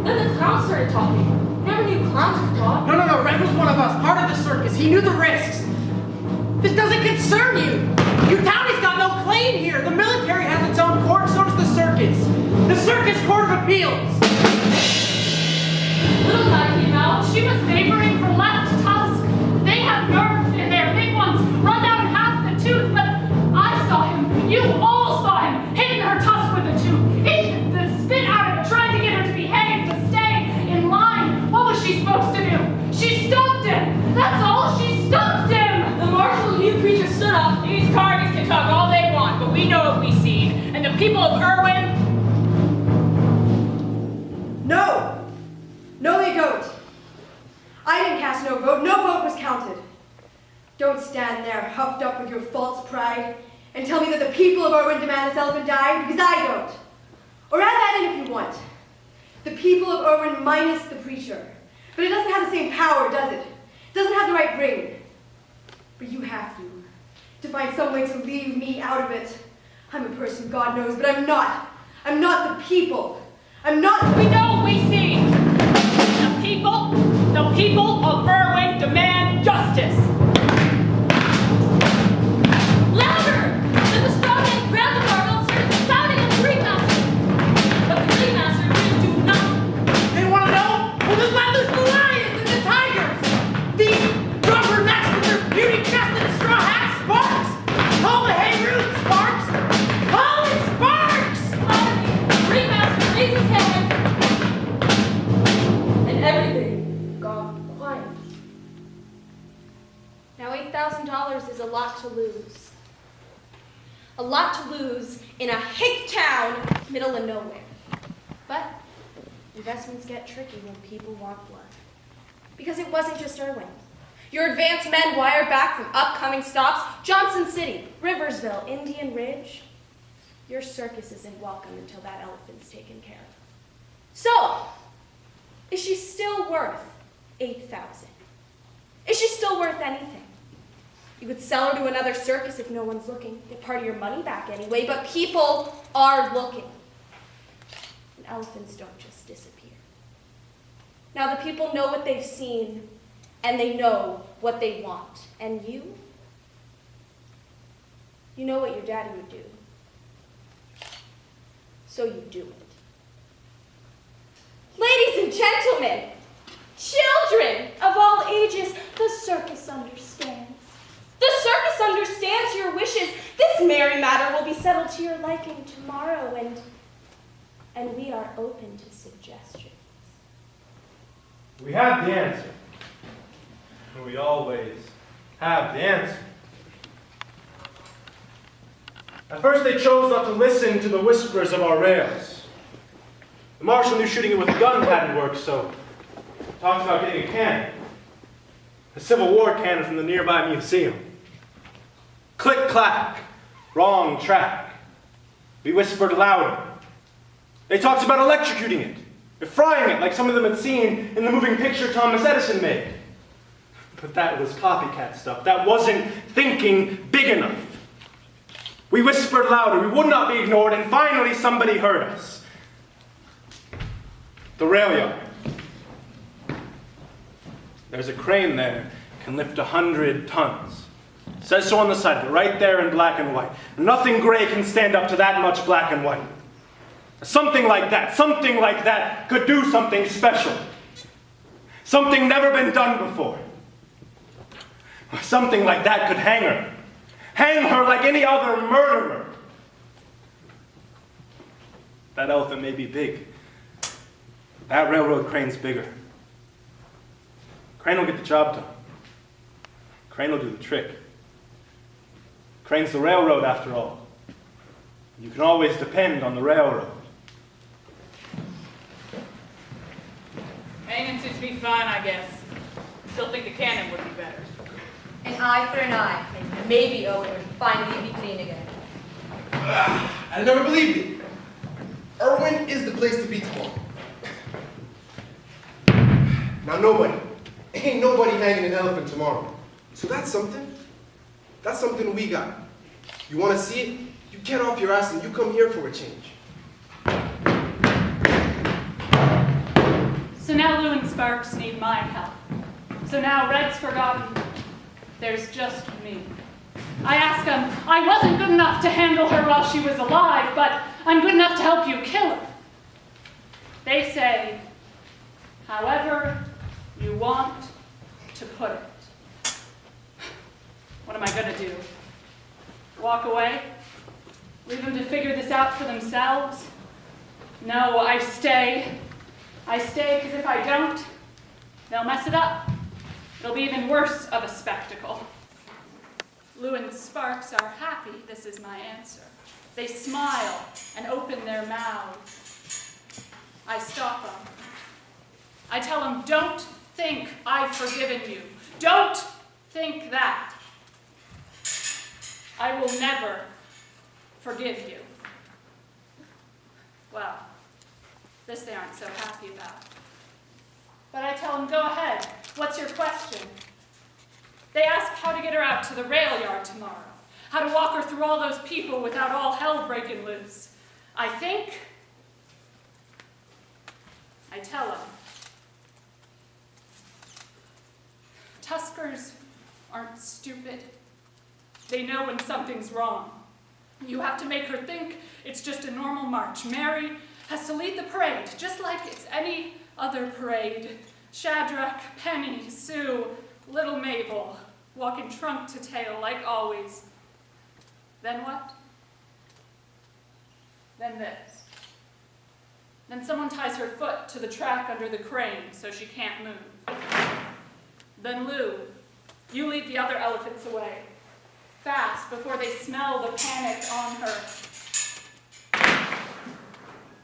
Then the clowns started talking. Never knew clowns could talk. No, Red was one of us, part of the circus. He knew the risks. This doesn't concern you. Your county's got no claim here. The military has its own court, so does the circus. The Circus Court of Appeals. Little guy came out. She was favoring her left tusk. They have nerves in their big ones, run down half the tooth, but I saw him. You all saw him, hitting her tusk with a tooth. It the spit out of it, trying to get her to behave, to stay in line. What was she supposed to do? She stopped him. That's all. She stopped him. The marshal and you preacher stood up. These carnies can talk all they want, but we know what we see. And the people of Irwin. No! No, they don't. I didn't cast no vote. No vote was counted. Don't stand there huffed up with your false pride and tell me that the people of Irwin demand this elephant die, because I don't. Or add that in if you want. The people of Irwin minus the preacher. But it doesn't have the same power, does it? It doesn't have the right ring. But you have to find some way to leave me out of it. I'm a person, God knows, but I'm not. I'm not the people. I'm not. We know what we see. The people of Irwin demand justice. Louder! Then the strong man grabbed the barbell and started shouting at the ringmaster. But the ringmaster didn't do nothing. They want to know? Well, then let loose the lions and the tigers. These rubbernecks with their beauty chest and straw hats, Sparks. Call the hay root, Sparks. Call it Sparks. The ringmaster raised his hand And everything got quiet. Now $8,000 is a lot to lose. A lot to lose in a hick town, middle of nowhere. But investments get tricky when people want blood. Because it wasn't just Irwin. Your advanced men wire back from upcoming stops, Johnson City, Riversville, Indian Ridge. Your circus isn't welcome until that elephant's taken care of. So, is she still worth $8,000? Is she still worth anything? You could sell her to another circus if no one's looking. Get part of your money back anyway, but people are looking. And elephants don't just disappear. Now the people know what they've seen, and they know what they want. And you know what your daddy would do. So you do it. Ladies and gentlemen, children of all ages, the circus understands. The circus understands your wishes. This merry matter will be settled to your liking tomorrow, and we are open to suggestions. We have the answer. And we always have the answer. At first they chose not to listen to the whispers of our rails. The marshal knew shooting it with a gun hadn't worked, so talked about getting a cannon. A Civil War cannon from the nearby museum. Click-clack, wrong track. We whispered louder. They talked about electrocuting it, frying it like some of them had seen in the moving picture Thomas Edison made. But that was copycat stuff. That wasn't thinking big enough. We whispered louder. We would not be ignored, and finally somebody heard us. The rail yard. There's a crane there, can lift 100 tons. It says so on the side of it, right there in black and white. Nothing gray can stand up to that much black and white. Something like that could do something special. Something never been done before. Something like that could hang her. Hang her like any other murderer. That elephant may be big. That railroad crane's bigger. Crane will get the job done. Crane will do the trick. Crane's the railroad, after all. You can always depend on the railroad. Hanging seems to be fine, I guess. Still think the cannon would be better. An eye for an eye, and maybe Owen would finally be clean again. I never believed it. Irwin is the place to be tomorrow. Now ain't nobody hanging an elephant tomorrow. So that's something. That's something we got. You want to see it? You get off your ass and you come here for a change. So now Lou and Sparks need my help. So now Red's forgotten. There's just me. I ask them, I wasn't good enough to handle her while she was alive, but I'm good enough to help you kill her. They say, however you want to put it. What am I going to do? Walk away? Leave them to figure this out for themselves? No, I stay. I stay because if I don't, they'll mess it up. It'll be even worse of a spectacle. Lou and Sparks are happy, this is my answer. They smile and open their mouths. I stop them. I tell them, don't think I've forgiven you. Don't think that. I will never forgive you. Well, this they aren't so happy about. But I tell them, go ahead. What's your question? They ask how to get her out to the rail yard tomorrow, how to walk her through all those people without all hell breaking loose. I think, I tell them, Tuskers aren't stupid. They know when something's wrong. You have to make her think it's just a normal march. Mary has to lead the parade, just like it's any other parade. Shadrach, Penny, Sue, little Mabel, walking trunk to tail like always. Then what? Then this. Then someone ties her foot to the track under the crane so she can't move. Then Lou, you lead the other elephants away, fast before they smell the panic on her.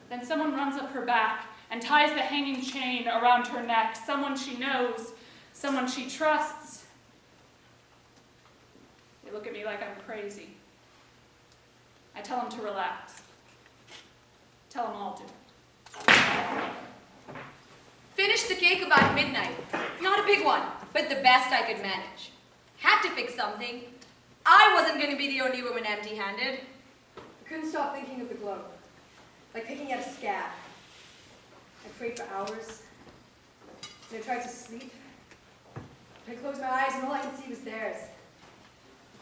Then someone runs up her back and ties the hanging chain around her neck, someone she knows, someone she trusts, They look at me like I'm crazy. I tell them to relax. Tell them all to. Finished the cake about midnight. Not a big one, but the best I could manage. Had to fix something. I wasn't going to be the only woman empty-handed. I couldn't stop thinking of the glow, like picking at a scab. I prayed for hours, and I tried to sleep. I closed my eyes, and all I could see was theirs,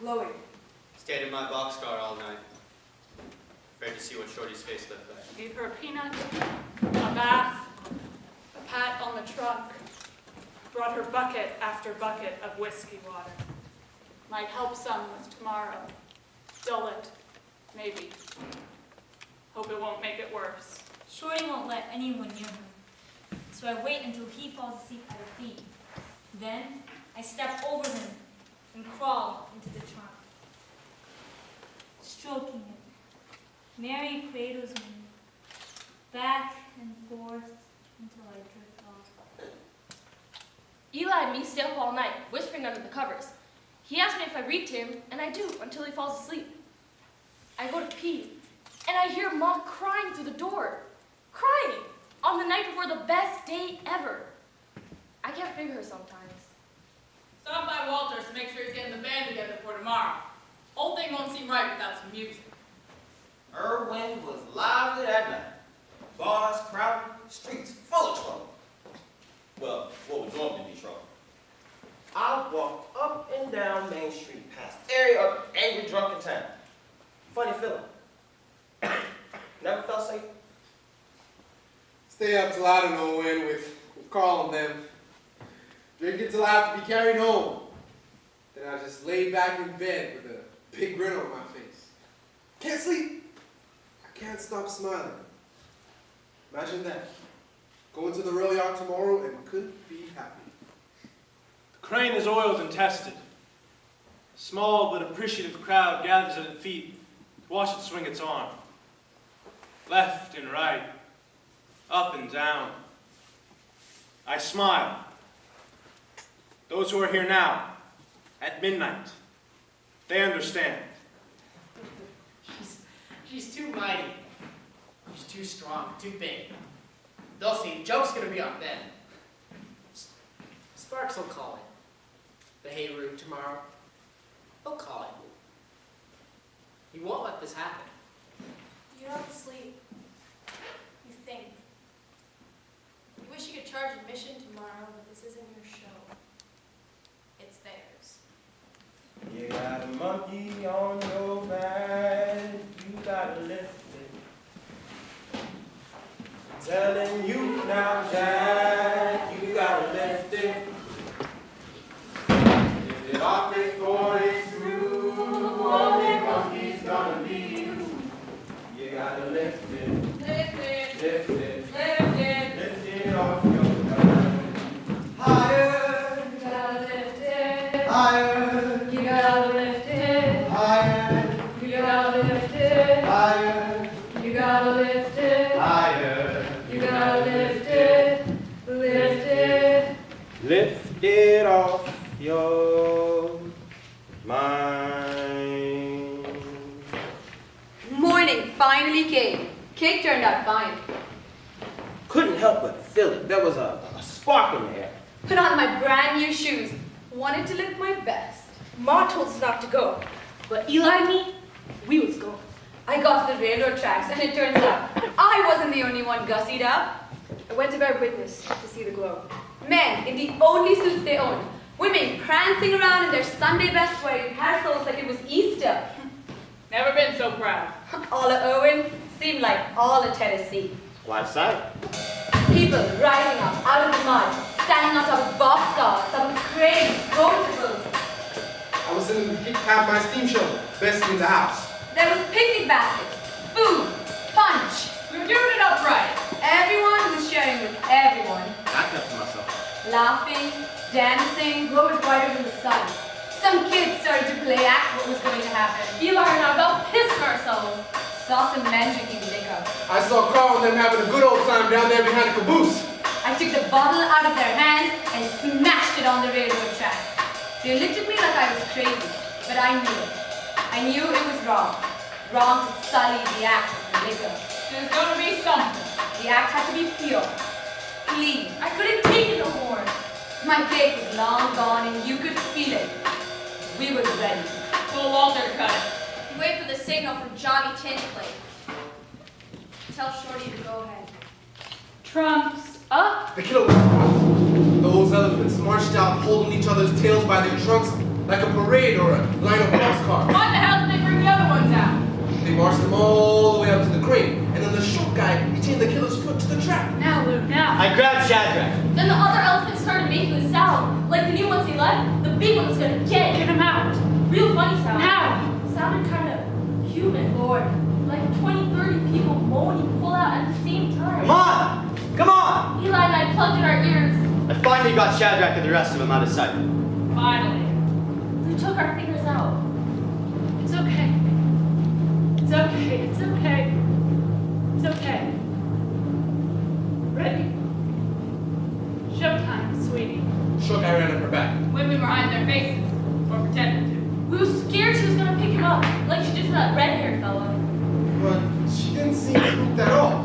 glowing. Stayed in my boxcar all night. Afraid to see what Shorty's face looked like. Gave her a peanut, a bath, a pat on the trunk. Brought her bucket after bucket of whiskey water. Might help some with tomorrow. Dull it, maybe. Hope it won't make it worse. Shorty won't let anyone near him, so I wait until he falls asleep at her feet. Then I step over him and crawl into the trunk, stroking it. Mary cradles me, back and forth until I drift off. Eli and me stay up all night, whispering under the covers. He asks me if I read to him, and I do, until he falls asleep. I go to pee, and I hear Mom crying through the door. Crying! On the night before the best day ever. I can't figure her sometimes. Stop by Walter's to make sure he's getting the band together for tomorrow. Whole thing won't seem right without some music. Irwin was lively that night. Bars crowded, streets full of trouble. Well, what would normally be trouble. I walked up and down Main Street past every angry drunk in town. Funny feeling. Never felt safe. Stay up till I don't know when with Carl and them. Drink it till I have to be carried home. Then I just lay back in bed with a big grin on my face. Can't sleep. I can't stop smiling. Imagine that. Going to the rail yard tomorrow and couldn't be happy. The crane is oiled and tested. A small but appreciative crowd gathers at its feet to watch it swing its arm. Left and right, up and down. I smile. Those who are here now, at midnight, they understand. She's too mighty. She's too strong, too big. They'll see. The joke's gonna be on them. Sparks will call it. The hay room tomorrow. He'll call it. He won't let this happen. You don't sleep. You think. You wish you could charge admission tomorrow, but this isn't your show. It's theirs. You got a monkey on your back, you gotta lift it. Telling you now, Jack, you gotta lift it. Lift it off before it's through, only monkey's gonna be you. You gotta lift it, Lift it. lift it, Lift it. lift it off your back. Higher, You gotta lift it. higher, You gotta lift it. higher, You gotta lift it. higher, You gotta lift it. higher. You gotta lift it. Lift it. Lift it off your mind. Morning finally came. Cake turned out fine. Couldn't help but feel it. There was a spark in the air. Put on my brand new shoes. Wanted to look my best. Ma told us not to go, but Eli and me, we was going. I got to the railroad tracks, and it turns out I wasn't the only one gussied up. I went to bear witness to see the glow. Men in the only suits they owned. Women prancing around in their Sunday best wearing parasols like it was Easter. Never been so proud. All of Owen seemed like all of Tennessee. Quite a sight. People rising up out of the mud, standing on top of boxcars, top of cranes, rotables. I was in the cab my steam shovel, best in the house. There was picnic baskets, food, punch. We were doing it upright. Everyone was sharing with everyone. I kept to myself. Laughing, dancing, Glow was brighter than the sun. some kids started to play act what was going to happen. Eli and I about pissed ourselves. Saw some men drinking liquor. I saw Carl and them having a good old time down there behind the caboose. I took the bottle out of their hands and smashed it on the railroad track. They looked at me like I was crazy. But I knew it. I knew it was wrong. Wrong to sully the act with the liquor. There's gonna be something. The act had to be pure, clean. I couldn't take it no more. My cake was long gone and you could feel it. We were ready. Pull Walter to cut it. Wait for the signal from Johnny Tinplate. Tell Shorty to go ahead. Trumps up. The killer. Those elephants marched out holding each other's tails by their trunks like a parade or a line of boxcars. Why the hell did they bring the other ones out? They marched them all the way up to the crane, and then the short guy, he chained the killer's foot to the trap. Now, Lou, now. I grabbed Shadrach. Then the other elephants started making a sound. Like the new ones they left, the big one was gonna get Get him out. Real funny sound. Now. Sounded kind of human, Lord. Like 20, 30 people moaning full out at the same time. Come on! Come on! Eli and I plugged in our ears. I finally got Shadrach and the rest of them out of sight. Finally. We took our fingers out. It's okay. It's okay. It's okay. It's okay. Ready? Showtime, sweetie. Short guy ran up her back. Women were hiding their faces. Or pretending to. We were scared she was gonna pick him up, like she did to that red-haired fella. But she didn't seem spooked at all.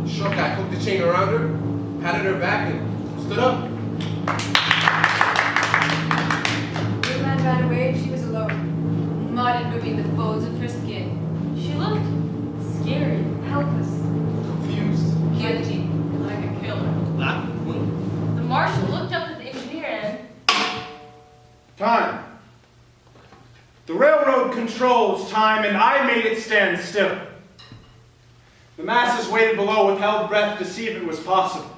The short guy hooked the chain around her, patted her back, and stood up. The man ran away and she was alone. Mud and between the folds of her skin. She looked scary. Helpless. Confused. Guilty. Like a killer. Black Queen. The marshal looked up at the engineer and Time. The railroad controls time, and I made it stand still. The masses waited below with held breath to see if it was possible.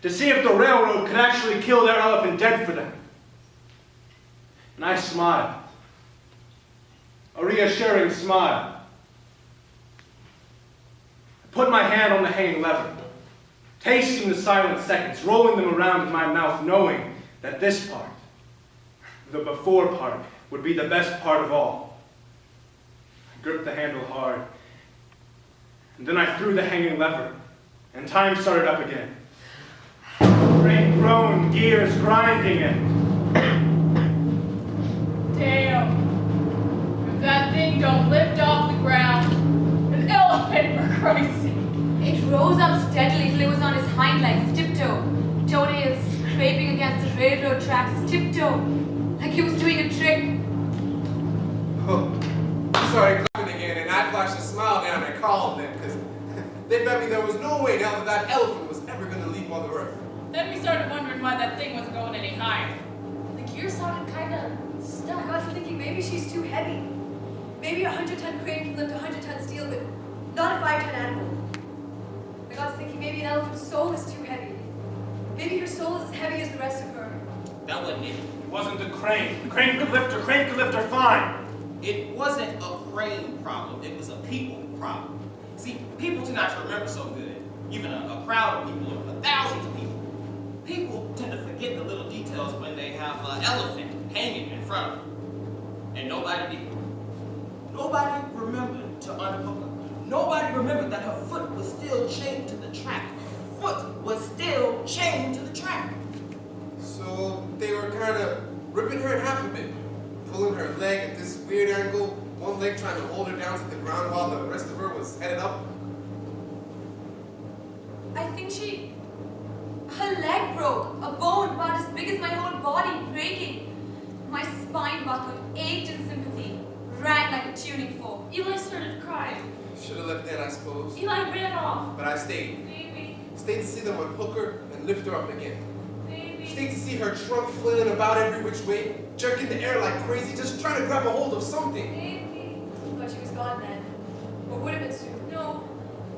To see if the railroad could actually kill their elephant dead for them. And I smiled. A reassuring smile. I put my hand on the hanging lever, tasting the silent seconds, rolling them around in my mouth, knowing that this part, the before part, would be the best part of all. I gripped the handle hard, and then I threw the hanging lever, and time started up again. Train groaned, gears grinding, and Damn. If that thing don't lift off the ground, an elephant for Christ's sake. It rose up steadily till it was on its hind legs, tiptoe. Toenails scraping against the railroad tracks, tiptoe. Like it was doing a trick. Oh, he started clapping again, and I flashed a smile down at Carl and them, because they bet me there was no way now that elephant was ever going to leave Mother Earth. Then we started wondering why that thing wasn't going any higher. the gear sounded kind of I stuck. got to thinking maybe she's too heavy. Maybe a 100-ton crane can lift a 100-ton steel, but not a 5-ton animal. I got to thinking maybe an elephant's soul is too heavy. Maybe her soul is as heavy as the rest of her. That wasn't it. it wasn't the crane. The crane could lift her fine. It wasn't a crane problem. It was a people problem. See, people tend not to remember so good. Even a crowd of people or thousands of people. People tend to forget the little details when they have an elephant hanging in front of them. And nobody did. Nobody remembered to unhook her. Nobody remembered that her foot was still chained to the track. Her foot was still chained to the track. So they were kind of ripping her in half a bit, pulling her leg at this weird angle, one leg trying to hold her down to the ground while the rest of her was headed up. I think her leg broke. A bone about as big as my whole body breaking. My spine buckled, ached in sympathy, rang like a tuning fork. Eli started crying. Should have left then, I suppose. Eli ran off. But I stayed. Baby, Stayed to see them unhook her and lift her up again. baby. Stayed to see her trunk flailing about every which way, jerking the air like crazy, just trying to grab a hold of something. Baby. But she was gone then. Or would have been soon. No.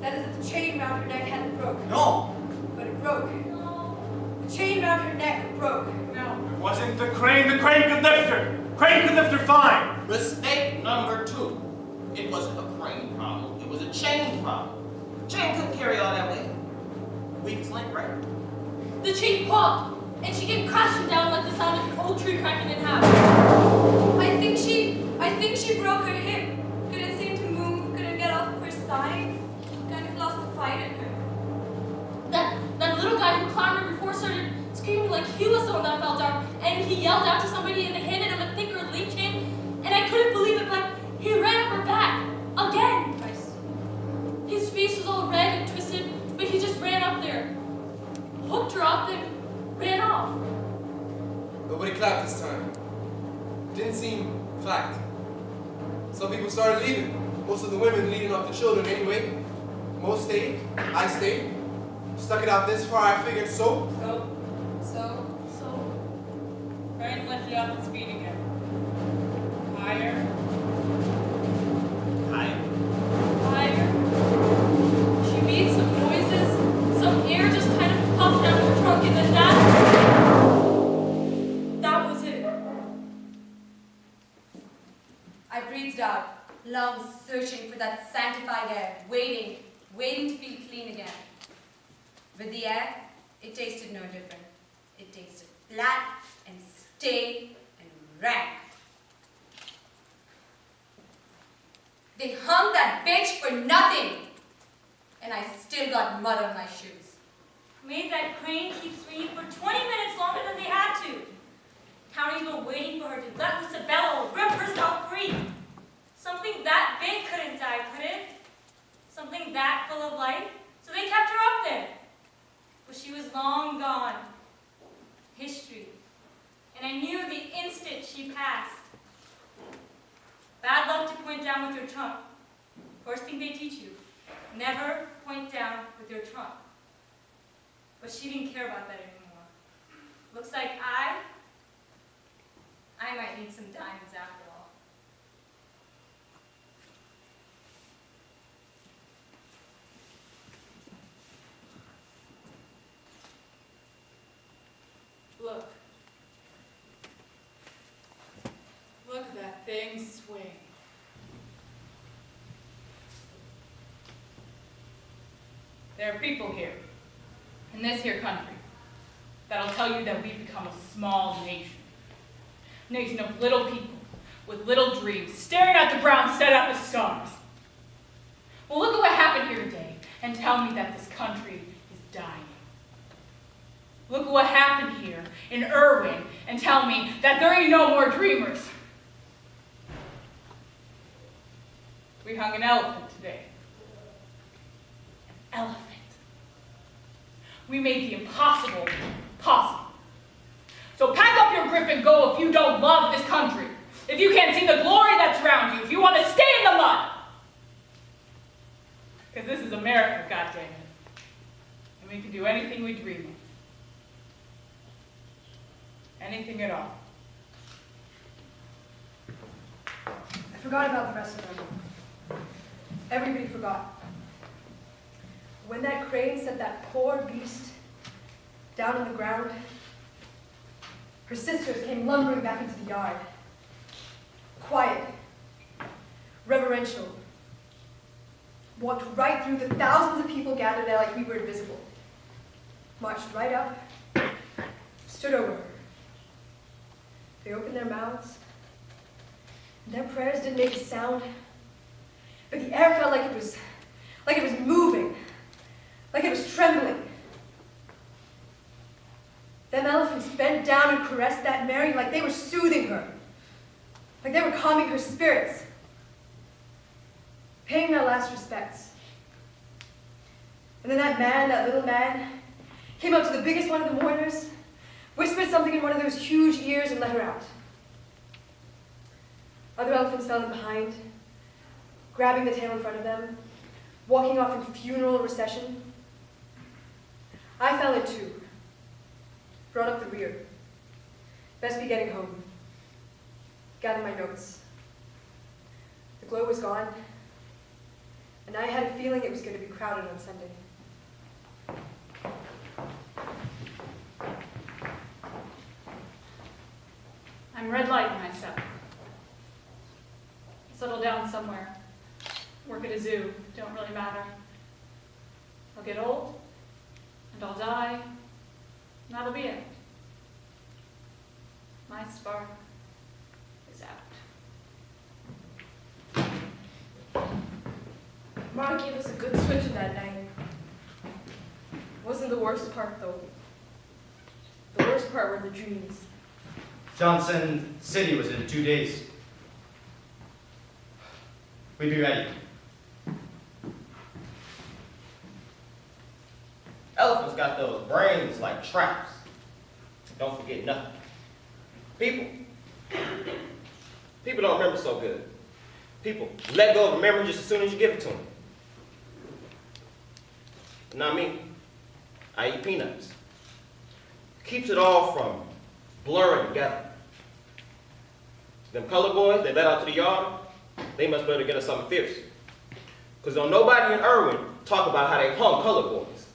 That is if the chain round her neck hadn't broke. No! But it broke. No. The chain round her neck broke. No. It wasn't the crane. The crane could lift her. Crane could lift her fine. Mistake number 2. It wasn't a crane problem. It was a chain problem. Chain couldn't carry all that weight. Weakest link, right? The chain popped, and she came crashing down like the sound of an old tree cracking in half. I think she broke her hip. Couldn't seem to move, couldn't get off of her side. Kind of lost the fight in her. That little guy who climbed her before started screaming like he was someone that fell down, and he yelled out to somebody and they handed him a thicker link chain, and I couldn't believe it, but he ran up her back again. His face was all red and twisted, but he just ran up there, hooked her up, and ran off. Nobody clapped this time. Didn't seem fact. Some people started leaving. Most of the women leading off the children anyway. Most stayed. I stayed. Stuck it out this far, I figured so. So? Try and lift you up and speed again. Higher. She made some noises. Some air just kind of puffed out her trunk, and then that was it. I breathed out, lungs searching for that sanctified air, waiting to feel clean again. But the air, it tasted no different. It tasted flat and stale and rank. They hung that bitch for nothing, and I still got mud on my shoes. Made that crane keep swinging for 20 minutes longer than they had to. Counties were waiting for her to let loose a bellow or rip herself free. Something that big couldn't die, could it? Something that full of life? So they kept her up there. But she was long gone. History. And I knew the instant she passed. Bad luck to point down with your trunk. First thing they teach you, never point down with your trunk. But she didn't care about that anymore. Looks like I might need some diamonds after all. Look at that thing swing. There are people here, in this here country, that'll tell you that we've become a small nation. A nation of little people, with little dreams, staring at the ground set up as stars. Well, look at what happened here today, and tell me that this country is dying. Look at what happened here in Irwin, and tell me that there ain't no more dreamers. We hung an elephant today. An elephant. We made the impossible possible. So pack up your grip and go if you don't love this country. If you can't see the glory that's around you. If you want to stay in the mud. Because this is America, goddammit. And we can do anything we dream of. Anything at all. I forgot about the rest of them. Everybody forgot. When that crane set that poor beast down on the ground, her sisters came lumbering back into the yard. Quiet, reverential. Walked right through the thousands of people gathered there like we were invisible. Marched right up, stood over her. They opened their mouths, and their prayers didn't make a sound, but the air felt like it was moving, like it was trembling. Them elephants bent down and caressed that Mary like they were soothing her, like they were calming her spirits, paying their last respects. And then that little man, came up to the biggest one of the mourners, whispered something in one of those huge ears and let her out. Other elephants fell in behind, grabbing the tail in front of them, walking off in funeral procession. I fell in too, brought up the rear. Best be getting home. Gather my notes. The glow was gone, and I had a feeling it was going to be crowded on Sunday. I'm red lighting myself. Settle down somewhere. Work at a zoo. Don't really matter. I'll get old, and I'll die, and that'll be it. My spark is out. Ma gave us a good switch that night. Wasn't the worst part, though. The worst part were the dreams. Johnson City was in 2 days. We be ready. Elephants got those brains like traps. Don't forget nothing. People don't remember so good. People let go of a memory just as soon as you give it to them. Not me. I eat peanuts. Keeps it all from blurring together. Them colored boys they let out to the yard, they must better get us something fierce. Because don't nobody in Irwin talk about how they hung colored boys.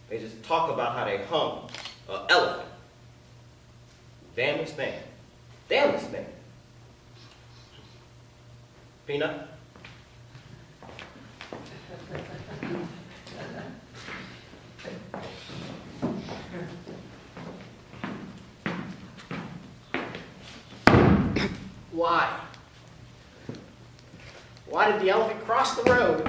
They just talk about how they hung an elephant. Damnedest thing. Damnedest thing. Peanut? Why? Why did the elephant cross the road?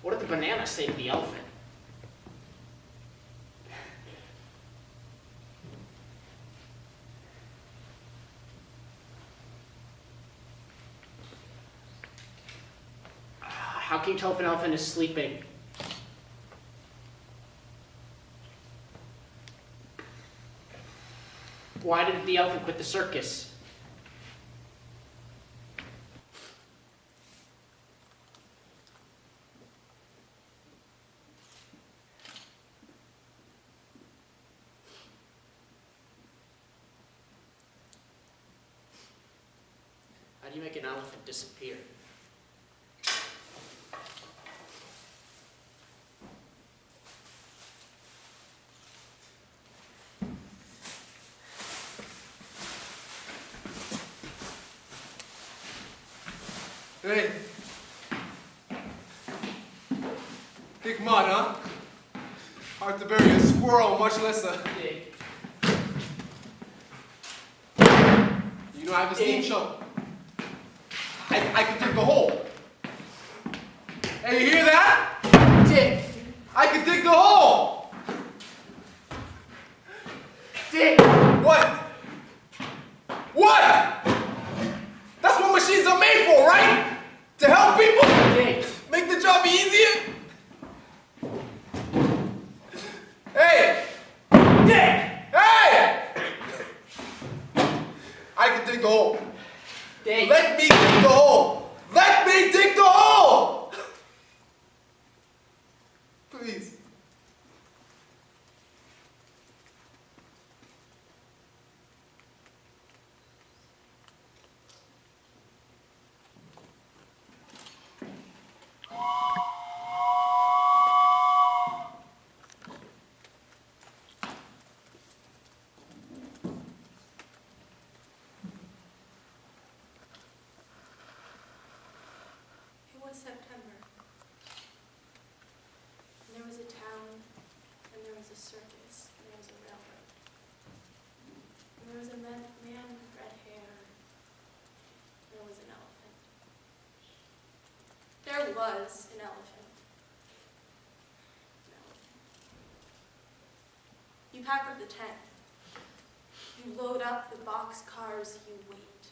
What did the banana say to the elephant? How can you tell if an elephant is sleeping? Why did the elephant quit the circus? How do you make an elephant disappear? Hey. Big mud, huh? Hard to bury a squirrel, much less a... Dig. You know I have a steam shovel. I can dig the hole. Hey, you hear that? Dig. I can dig the hole. Dig. What? What? That's what machines are made for, right? To help people? Dig. Make the job easier? Hey! Dig. Hey! I can dig the hole. Dig. Let me dig the hole. Let me dig the hole! Please. It was September. And there was a town, and there was a circus, and there was a railroad. And there was a man with red hair. And there was an elephant. There was an elephant. An elephant. You pack up the tent. You load up the box cars, you wait.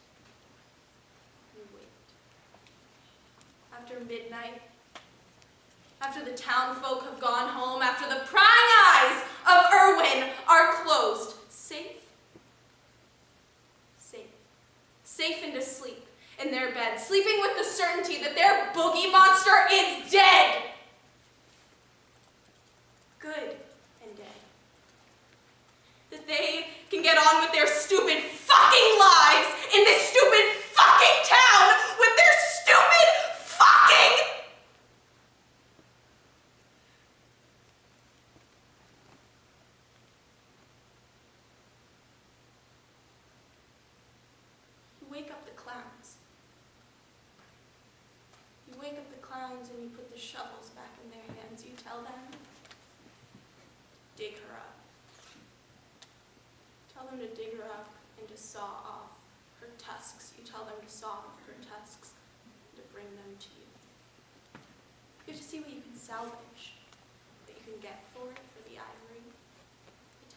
You wait. After midnight, after the town folk have gone home, after the prying eyes of Irwin are closed, safe, safe, safe into sleep in their bed, sleeping with the certainty that their boogie monster is dead. Good and dead. That they can get on with their stupid fucking lives in this stupid fucking town with their stupid fucking... You wake up the clowns. You wake up the clowns and you put the shovels back in their hands. You tell them, dig her up. Tell them to dig her up and to saw off her tusks. You tell them to saw off her tusks and to bring them to you. You have to see what you can salvage, what you can get for it, for the ivory. You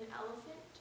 an elephant